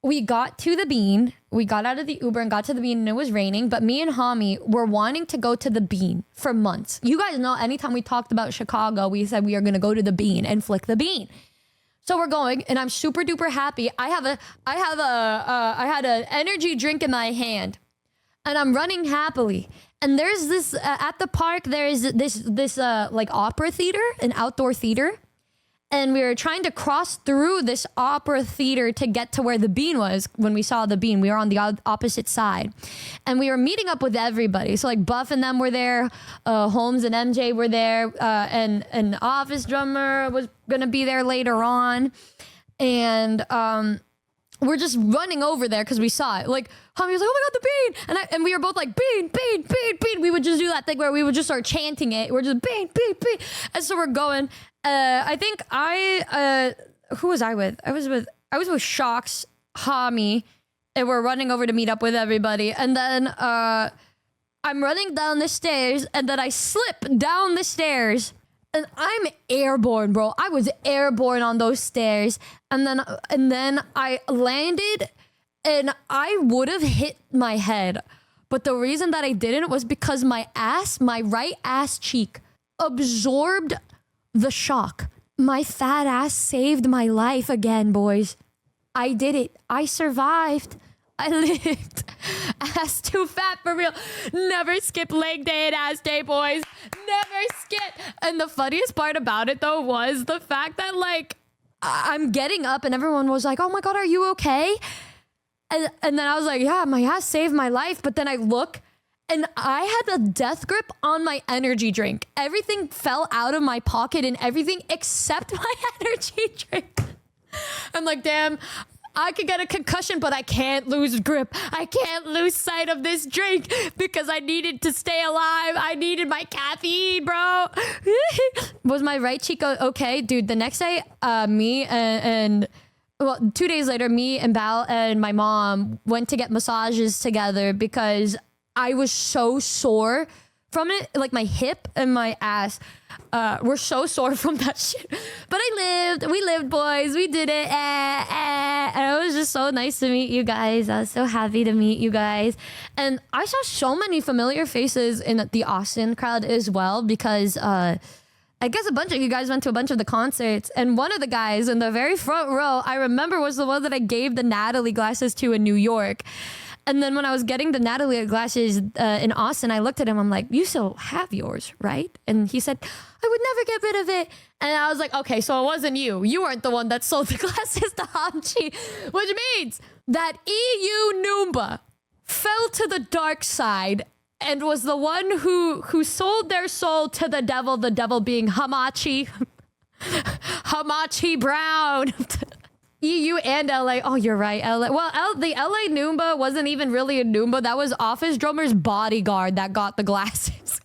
we got to the bean. We got out of the Uber and got to the bean and it was raining. But me and Hami were wanting to go to the bean for months. You guys know anytime we talked about Chicago, we said we are going to go to the bean and flick the bean. So we're going and I'm super duper happy. I had an energy drink in my hand and I'm running happily. And there's this, at the park, there's this like opera theater, an outdoor theater. And we were trying to cross through this opera theater to get to where the bean was. When we saw the bean, we were on the opposite side. And we were meeting up with everybody. So like Buff and them were there. Holmes and MJ were there. And Office Drummer was going to be there later on. And we're just running over there because we saw it. Like, Hami was like, oh my God, the bean. And we were both like, bean, bean, bean, bean. We would just do that thing where we would just start chanting it. We're just bean, bean, bean. And so we're going. I think who was I with? I was with Shocks, Hami, and we're running over to meet up with everybody. And then I'm running down the stairs, and then I slip down the stairs, and I'm airborne, bro. I was airborne on those stairs, and then I landed, and I would have hit my head, but the reason that I didn't was because my right ass cheek absorbed the shock my fat ass saved my life again, boys. I did it. I survived. I lived. Ass too fat for real. Never skip leg day and ass day, boys. Never skip. And the funniest part about it, though, was the fact that, like, I'm getting up and everyone was like, oh my God, are you okay? And then I was like, yeah, my ass saved my life. But then I look and I had a death grip on my energy drink. Everything fell out of my pocket and everything except my energy drink. I'm like, damn, I could get a concussion, but I can't lose grip. I can't lose sight of this drink because I needed to stay alive. I needed my caffeine, bro. Was my right cheek okay? Dude, the next day, me and well, 2 days later, me and Bao and my mom went to get massages together because I was so sore from it. Like my hip and my ass were so sore from that shit. But we lived, boys. We did it. And it was just so nice to meet you guys. I was so happy to meet you guys. And I saw so many familiar faces in the Austin crowd as well because I guess a bunch of you guys went to a bunch of the concerts, and one of the guys in the very front row, I remember, was the one that I gave the Natalie glasses to in New York. And then when I was getting the Natalie glasses in Austin, I looked at him. I'm like, you still have yours, right? And he said, I would never get rid of it. And I was like, okay, so it wasn't you. You weren't the one that sold the glasses to Hamchi, which means that EU Noomba fell to the dark side and was the one who sold their soul to the devil being Hamachi. Hamachi Brown. EU and LA. Oh, you're right. LA. Well, the LA Noomba wasn't even really a Noomba. That was Office Drummer's bodyguard that got the glasses.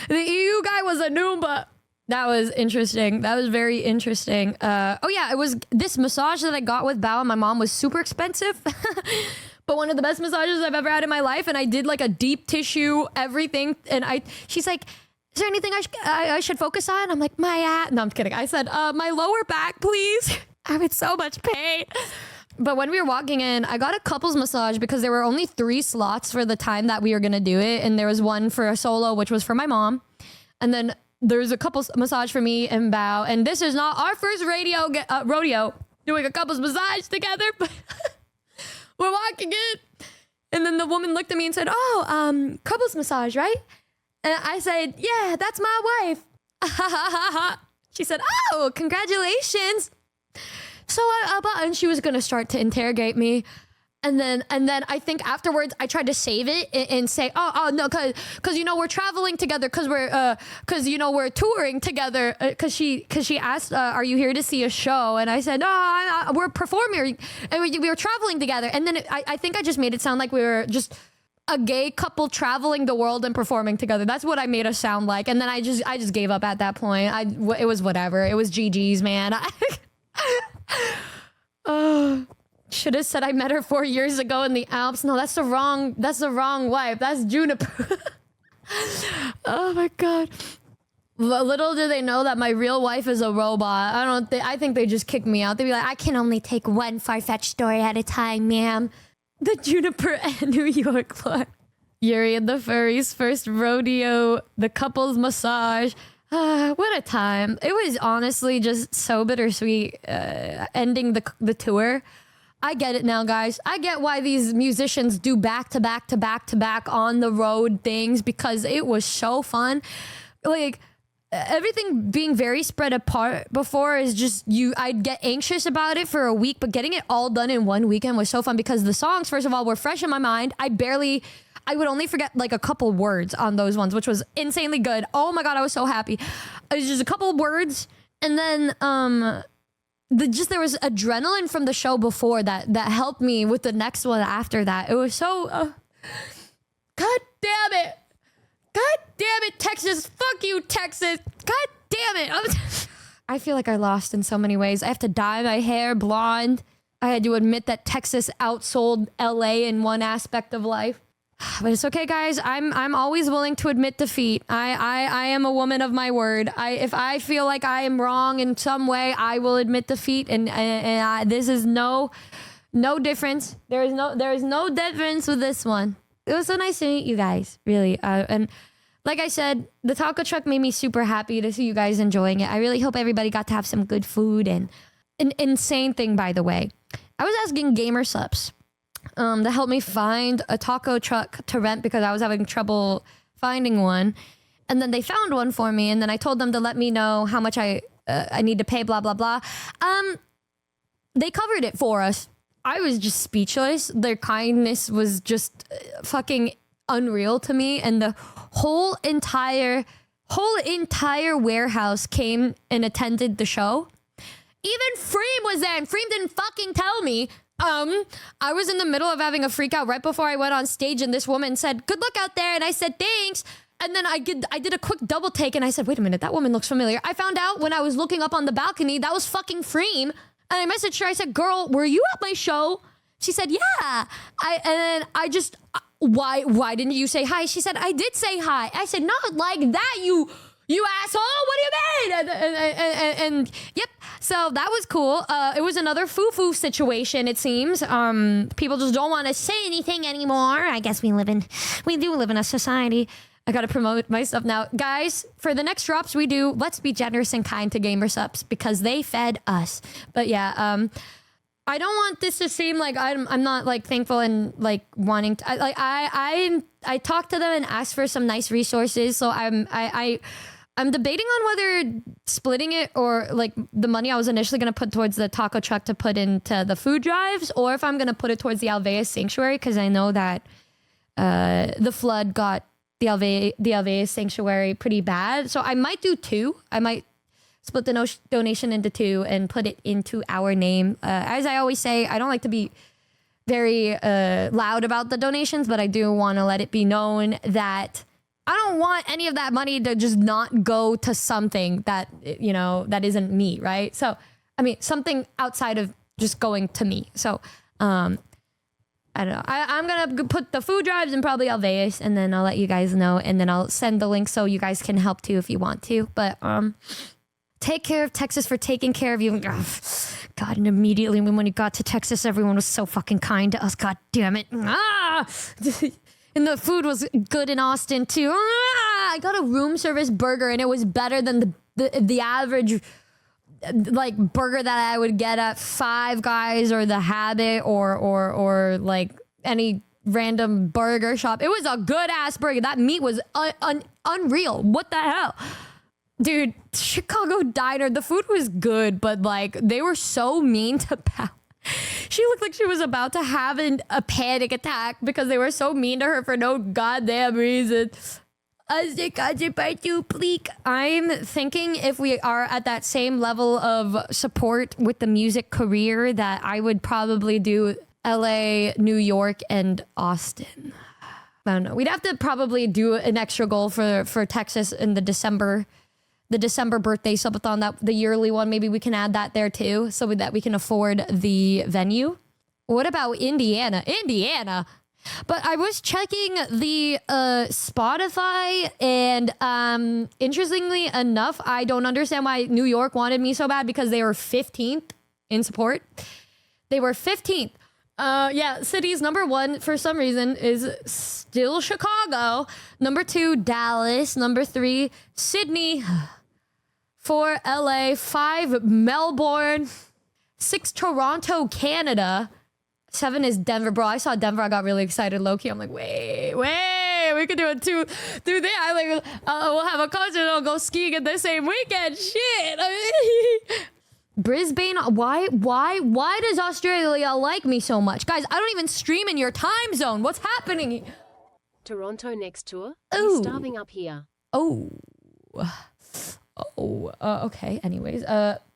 The EU guy was a Noomba. That was interesting. That was very interesting. Oh yeah, it was this massage that I got with Bao and my mom was super expensive. But one of the best massages I've ever had in my life. And I did like a deep tissue, everything. And she's like, is there anything I should focus on? I'm like, my ass. No, I'm kidding. I said, my lower back, please. I'm in so much pain. But when we were walking in, I got a couples massage because there were only 3 slots for the time that we were going to do it. And there was one for a solo, which was for my mom. And then there's a couples massage for me and Bao. And this is not our first rodeo doing a couples massage together. But we're walking in. And then the woman looked at me and said, oh, couples massage, right? And I said, yeah, that's my wife. She said, oh, congratulations. So and she was going to start to interrogate me. And then I think afterwards I tried to save it and say, oh no, cause you know, we're traveling together cause you know, we're touring together. Cause she asked, are you here to see a show? And I said, no, we're performing and we were traveling together. And then I think I just made it sound like we were just a gay couple traveling the world and performing together. That's what I made us sound like. And then I just gave up at that point. It was whatever. It was GG's, man. Should have said I met her 4 years ago in the Alps. No, that's the wrong wife. That's Juniper. Oh my God. Little do they know that my real wife is a robot. I think they just kick me out. They'd be like, I can only take one far-fetched story at a time, ma'am. The Juniper and New York floor. Yuri and the Furries' first rodeo, the couple's massage. What a time. It was honestly just so bittersweet ending the tour. I get it now, guys. I get why these musicians do back to back to back to back on the road things because it was so fun. Like everything being very spread apart before is just I'd get anxious about it for a week, but getting it all done in one weekend was so fun because the songs, first of all, were fresh in my mind. I would only forget like a couple words on those ones, which was insanely good. Oh my God, I was so happy. It was just a couple words. And then there was adrenaline from the show before that helped me with the next one after that. It was so, God damn it. God damn it, Texas. Fuck you, Texas. God damn it. I feel like I lost in so many ways. I have to dye my hair blonde. I had to admit that Texas outsold LA in one aspect of life. But it's okay, guys. I'm always willing to admit defeat. I am a woman of my word. If I feel like I am wrong in some way, I will admit defeat. And this is no difference. There is no difference with this one. It was so nice to meet you guys, really. And like I said, the taco truck made me super happy to see you guys enjoying it. I really hope everybody got to have some good food. And an insane thing, by the way, I was asking Gamer Subs to help me find a taco truck to rent because I was having trouble finding one. And then they found one for me, and then I told them to let me know how much I need to pay, blah, blah, blah. They covered it for us. I was just speechless. Their kindness was just fucking unreal to me. And the whole entire warehouse came and attended the show. Even Freem was there, and Freem didn't fucking tell me. I was in the middle of having a freak out right before I went on stage, and this woman said, "Good luck out there," and I said, "Thanks." And then I did a quick double take, and I said, "Wait a minute, that woman looks familiar." I found out when I was looking up on the balcony, that was fucking Freem. And I messaged her, I said, "Girl, were you at my show?" She said, "Yeah." Why didn't you say hi? She said, "I did say hi." I said, "Not like that, you asshole. What do you mean?" And yep. So that was cool. It was another foo-foo situation, it seems. People just don't want to say anything anymore. I guess we do live in a society. I gotta promote my stuff now. Guys, for the next drops we do, let's be generous and kind to Gamer Subs because they fed us. But yeah, I don't want this to seem like I'm not like thankful and like wanting to, I talked to them and asked for some nice resources. So I'm debating on whether splitting it or like the money I was initially going to put towards the taco truck to put into the food drives, or if I'm going to put it towards the Alveus Sanctuary, because I know that the flood got the Alveus Sanctuary pretty bad. So I might do two. I might split the donation into two and put it into our name. As I always say, I don't like to be very loud about the donations, but I do want to let it be known that I don't want any of that money to just not go to something that, you know, that isn't me, right? So, I mean, something outside of just going to me. So, I don't know. I'm going to put the food drives in probably Alveus, and then I'll let you guys know, and then I'll send the link so you guys can help too if you want to. But take care of Texas for taking care of you. God, and immediately when we got to Texas, everyone was so fucking kind to us. God damn it. And the food was good in Austin too. I got a room service burger, and it was better than the average like burger that I would get at Five Guys or The Habit or like any random burger shop. It was a good ass burger. That meat was unreal. What the hell? Dude, Chicago diner, the food was good, but like they were so mean to Pal. She looked like she was about to have a panic attack because they were so mean to her for no goddamn reason. I'm thinking if we are at that same level of support with the music career that I would probably do LA, New York, and Austin. I don't know. We'd have to probably do an extra goal for Texas in the December birthday subathon, that the yearly one. Maybe we can add that there too, so that we can afford the venue. What about Indiana? But I was checking the Spotify, and interestingly enough, I don't understand why New York wanted me so bad, because they were 15th in support. They were 15th. Yeah, cities number 1 for some reason is still Chicago. Number 2, Dallas. Number 3, Sydney. 4, LA. 5, Melbourne. 6, Toronto, Canada. 7 is Denver. Bro, I saw Denver. I got really excited, low-key. I'm like, wait, we could do it too. Do that. I like, we'll have a concert and I'll go skiing in the same weekend. Shit. Brisbane. Why does Australia like me so much? Guys, I don't even stream in your time zone. What's happening? Toronto next tour. Oh. I'm starving up here. Okay. Anyways,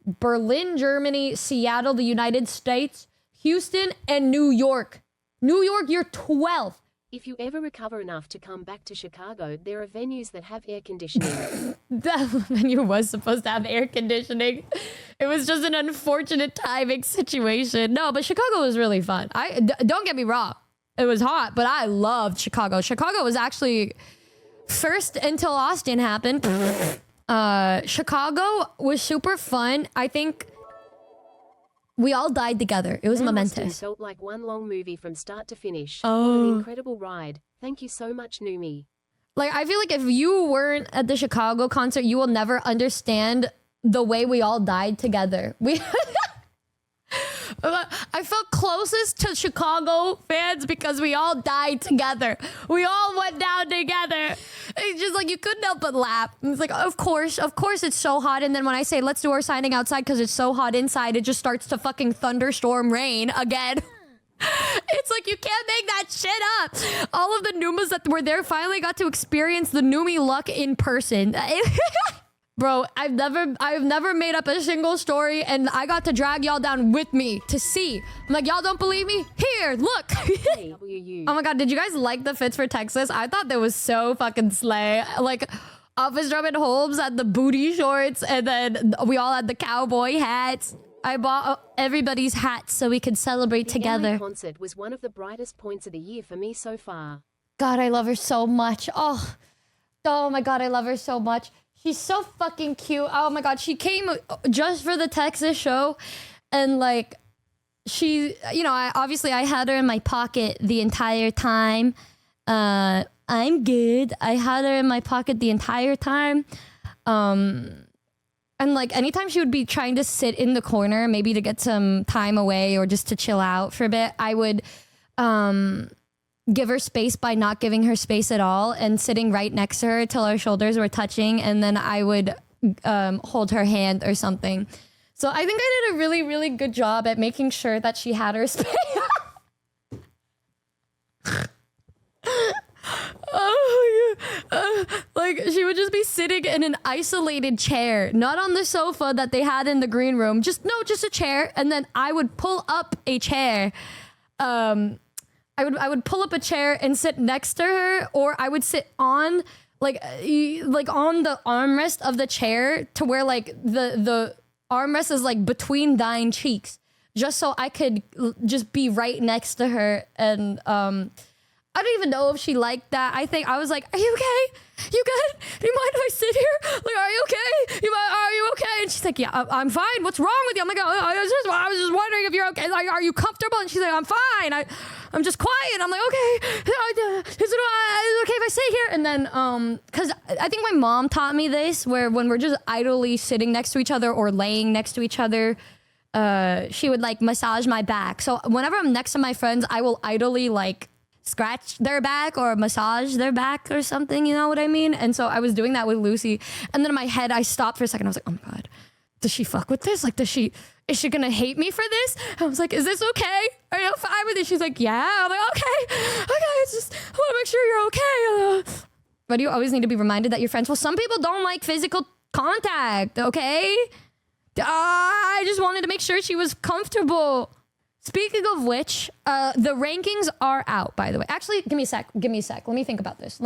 Berlin, Germany, Seattle, the United States, Houston, and New York. New York, you're 12th. If you ever recover enough to come back to Chicago, there are venues that have air conditioning. That venue was supposed to have air conditioning. It was just an unfortunate timing situation. No, but Chicago was really fun. Don't get me wrong. It was hot, but I loved Chicago. Chicago was actually first until Austin happened. Chicago was super fun. I think we all died together. It was momentous. Austin felt like one long movie from start to finish. Oh. What an incredible ride. Thank you so much, Numi. Like, I feel like if you weren't at the Chicago concert, you will never understand the way we all died together. I felt closest to Chicago fans because we all died together. We all went down together. It's just like, you couldn't help but laugh. It's like, of course it's so hot. And then when I say, let's do our signing outside because it's so hot inside, it just starts to fucking thunderstorm rain again. It's like, you can't make that shit up. All of the Numas that were there finally got to experience the Numi luck in person. Bro, I've never made up a single story, and I got to drag y'all down with me to see. I'm like, y'all don't believe me? Here, look. Oh my god, did you guys like the fits for Texas? I thought that was so fucking slay. Like, Office Drum and Holmes had the booty shorts, and then we all had the cowboy hats. I bought everybody's hats so we could celebrate together. The concert was one of the brightest points of the year for me so far. God, I love her so much. Oh my god, I love her so much. She's so fucking cute. Oh my god, she came just for the Texas show, and like, she, you know, I had her in my pocket the entire time. I'm good. I had her in my pocket the entire time. And like, anytime she would be trying to sit in the corner, maybe to get some time away or just to chill out for a bit, I would give her space by not giving her space at all and sitting right next to her till our shoulders were touching, and then I would hold her hand or something. So I think I did a really, really good job at making sure that she had her space. Oh my god. Like, she would just be sitting in an isolated chair, not on the sofa that they had in the green room, just a chair, and then I would pull up a chair. I would pull up a chair and sit next to her, or I would sit on like on the armrest of the chair to where like the armrest is like between thine cheeks, just so I could just be right next to her. And I don't even know if she liked that. I think I was like, "Are you okay? You good? Do you mind if I sit here? Like, are you okay? Are you okay?" And she's like, "Yeah, I'm fine. What's wrong with you?" I'm like, I was just wondering if you're okay. Like, are you comfortable?" And she's like, "I'm fine. I'm just quiet." I'm like, "Okay. Is it okay if I sit here?" And then, because I think my mom taught me this, where when we're just idly sitting next to each other or laying next to each other, she would like massage my back. So whenever I'm next to my friends, I will idly like scratch their back or massage their back or something, you know what I mean? And so I was doing that with Lucy, and then in my head I stopped for a second. I was like, "Oh my god, does she fuck with this? Like, is she gonna hate me for this?" I was like, "Is this okay? Are you fine with it?" She's like, "Yeah." I'm like, okay, it's just, I want to make sure you're okay. But you always need to be reminded that you're friends. Well, some people don't like physical contact, okay? I just wanted to make sure she was comfortable. Speaking of which, the rankings are out, by the way. Actually, give me a sec. Let me think about this.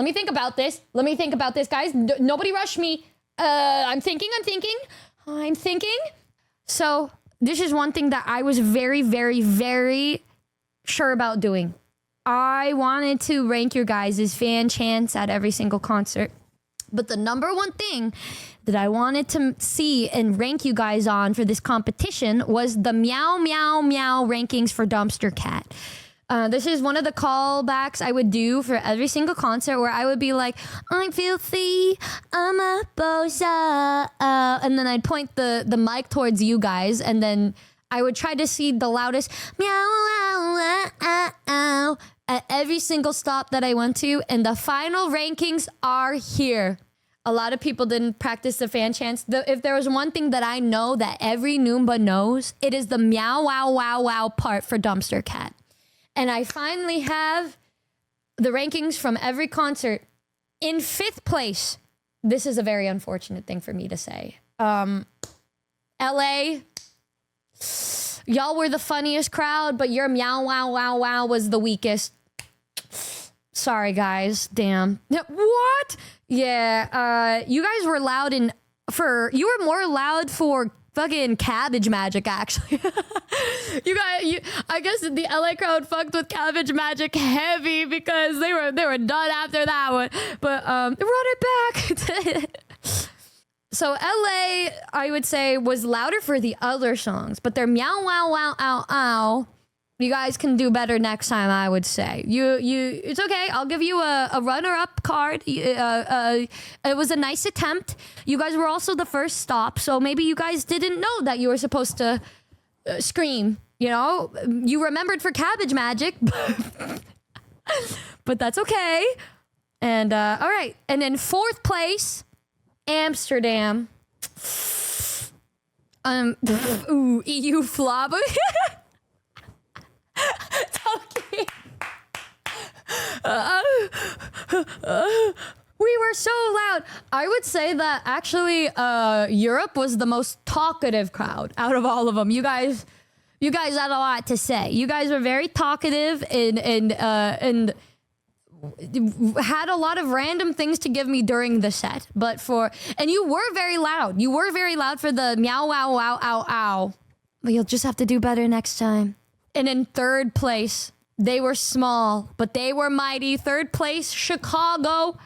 Guys. Nobody rush me. I'm thinking. So this is one thing that I was very, very, very sure about doing. I wanted to rank your guys' fan chants at every single concert. But the number one thing that I wanted to see and rank you guys on for this competition was the meow, meow, meow rankings for Dumpster Cat. This is one of the callbacks I would do for every single concert, where I would be like, "I'm filthy, I'm a boza," and then I'd point the mic towards you guys, and then I would try to see the loudest meow, ow, ow, ow, at every single stop that I went to, and the final rankings are here. A lot of people didn't practice the fan chants. If there was one thing that I know that every Noomba knows, it is the meow, wow, wow, wow part for Dumpster Cat. And I finally have the rankings from every concert. In 5th place, this is a very unfortunate thing for me to say. LA, y'all were the funniest crowd, but your meow, wow, wow, wow was the weakest. Sorry, guys. Damn. What? Yeah. You guys were loud you were more loud for fucking Cabbage Magic, actually. I guess the LA crowd fucked with Cabbage Magic heavy because they were done after that one. But run it back. So LA, I would say, was louder for the other songs, but their meow, wow, wow, ow, ow You guys can do better next time, I would say. It's okay. I'll give you a runner-up card. It was a nice attempt. You guys were also the first stop, so maybe you guys didn't know that you were supposed to scream. You know, you remembered for cabbage magic, but that's okay. And all right, and in 4th place, Amsterdam. Ooh, EU flop. Okay. We were so loud. I would say that actually Europe was the most talkative crowd out of all of them. You guys had a lot to say. You guys were very talkative and had a lot of random things to give me during the set. And you were very loud. You were very loud for the meow, wow, wow, ow, ow. But you'll just have to do better next time. And in 3rd place, they were small, but they were mighty. 3rd place, Chicago.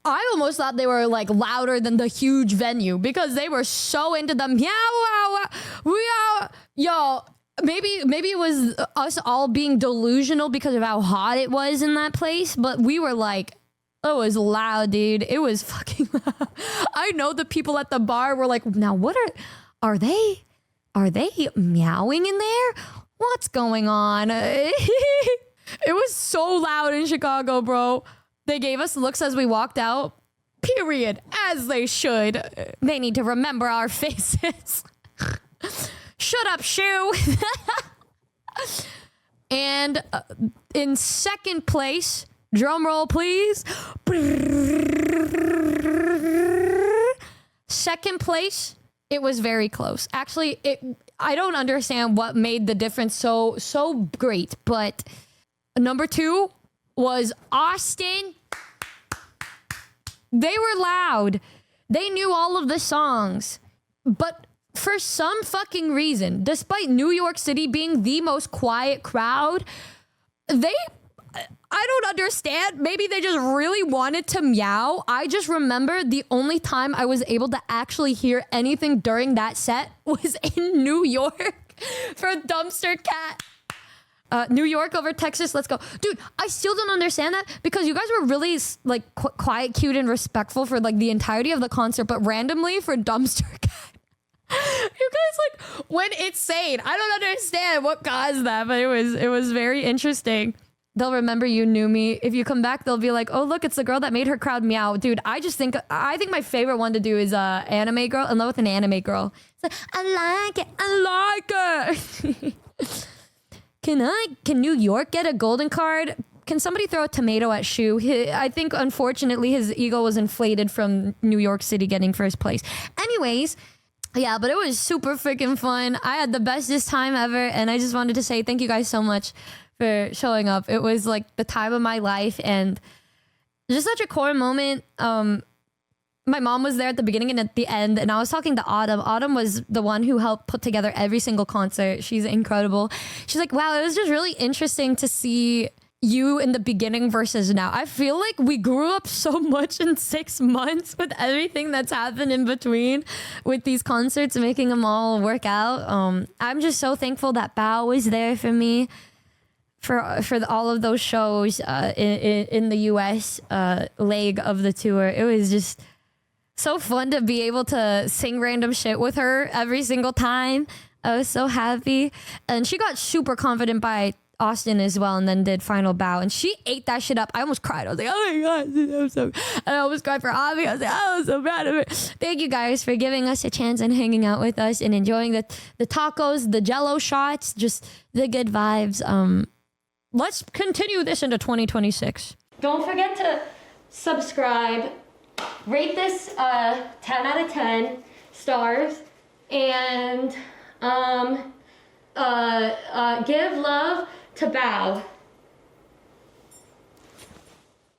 I almost thought they were like louder than the huge venue because they were so into the meow, wow, wow. Yo, maybe it was us all being delusional because of how hot it was in that place, but we were like, it was loud, dude. It was fucking loud. I know the people at the bar were like, now what are they meowing in there? What's going on? It was so loud in Chicago, bro. They gave us looks as we walked out. Period. As they should. They need to remember our faces. Shut up, Shoe. And in 2nd place, drum roll, please. 2nd place, it was very close. Actually, I don't understand what made the difference so great, but number 2 was Austin. They were loud. They knew all of the songs. But for some fucking reason, despite New York City being the most quiet crowd, I don't understand. Maybe they just really wanted to meow. I just remember the only time I was able to actually hear anything during that set was in New York for Dumpster Cat. New York over Texas, let's go. Dude, I still don't understand that because you guys were really like quiet, cute, and respectful for like the entirety of the concert, but randomly for Dumpster Cat, you guys like went insane. I don't understand what caused that, but it was very interesting. They'll remember you, Numi. If you come back, they'll be like, oh, look, it's the girl that made her crowd meow. Dude, I think my favorite one to do is anime girl, in love with an anime girl. It's like, I like it. Can New York get a golden card? Can somebody throw a tomato at Shu? I think, unfortunately, his ego was inflated from New York City getting 1st place. Anyways, yeah, but it was super freaking fun. I had the bestest time ever, and I just wanted to say thank you guys so much for showing up. It was like the time of my life and just such a core moment. My mom was there at the beginning and at the end, and I was talking to Autumn. Autumn was the one who helped put together every single concert. She's incredible. She's like, wow, it was just really interesting to see you in the beginning versus now. I feel like we grew up so much in 6 months with everything that's happened in between with these concerts, making them all work out. I'm just so thankful that Bao was there for me for all of those shows in the US leg of the tour. It was just so fun to be able to sing random shit with her every single time. I was so happy. And she got super confident by Austin as well, and then did final bow, and she ate that shit up. I almost cried. I was like, oh my god, I'm so. And I almost cried for Hami. I was like, oh, I'm so proud of her. Thank you guys for giving us a chance and hanging out with us and enjoying the tacos, the Jello shots, just the good vibes. Let's continue this into 2026. Don't forget to subscribe, rate this 10 out of 10 stars, and give love to Bao.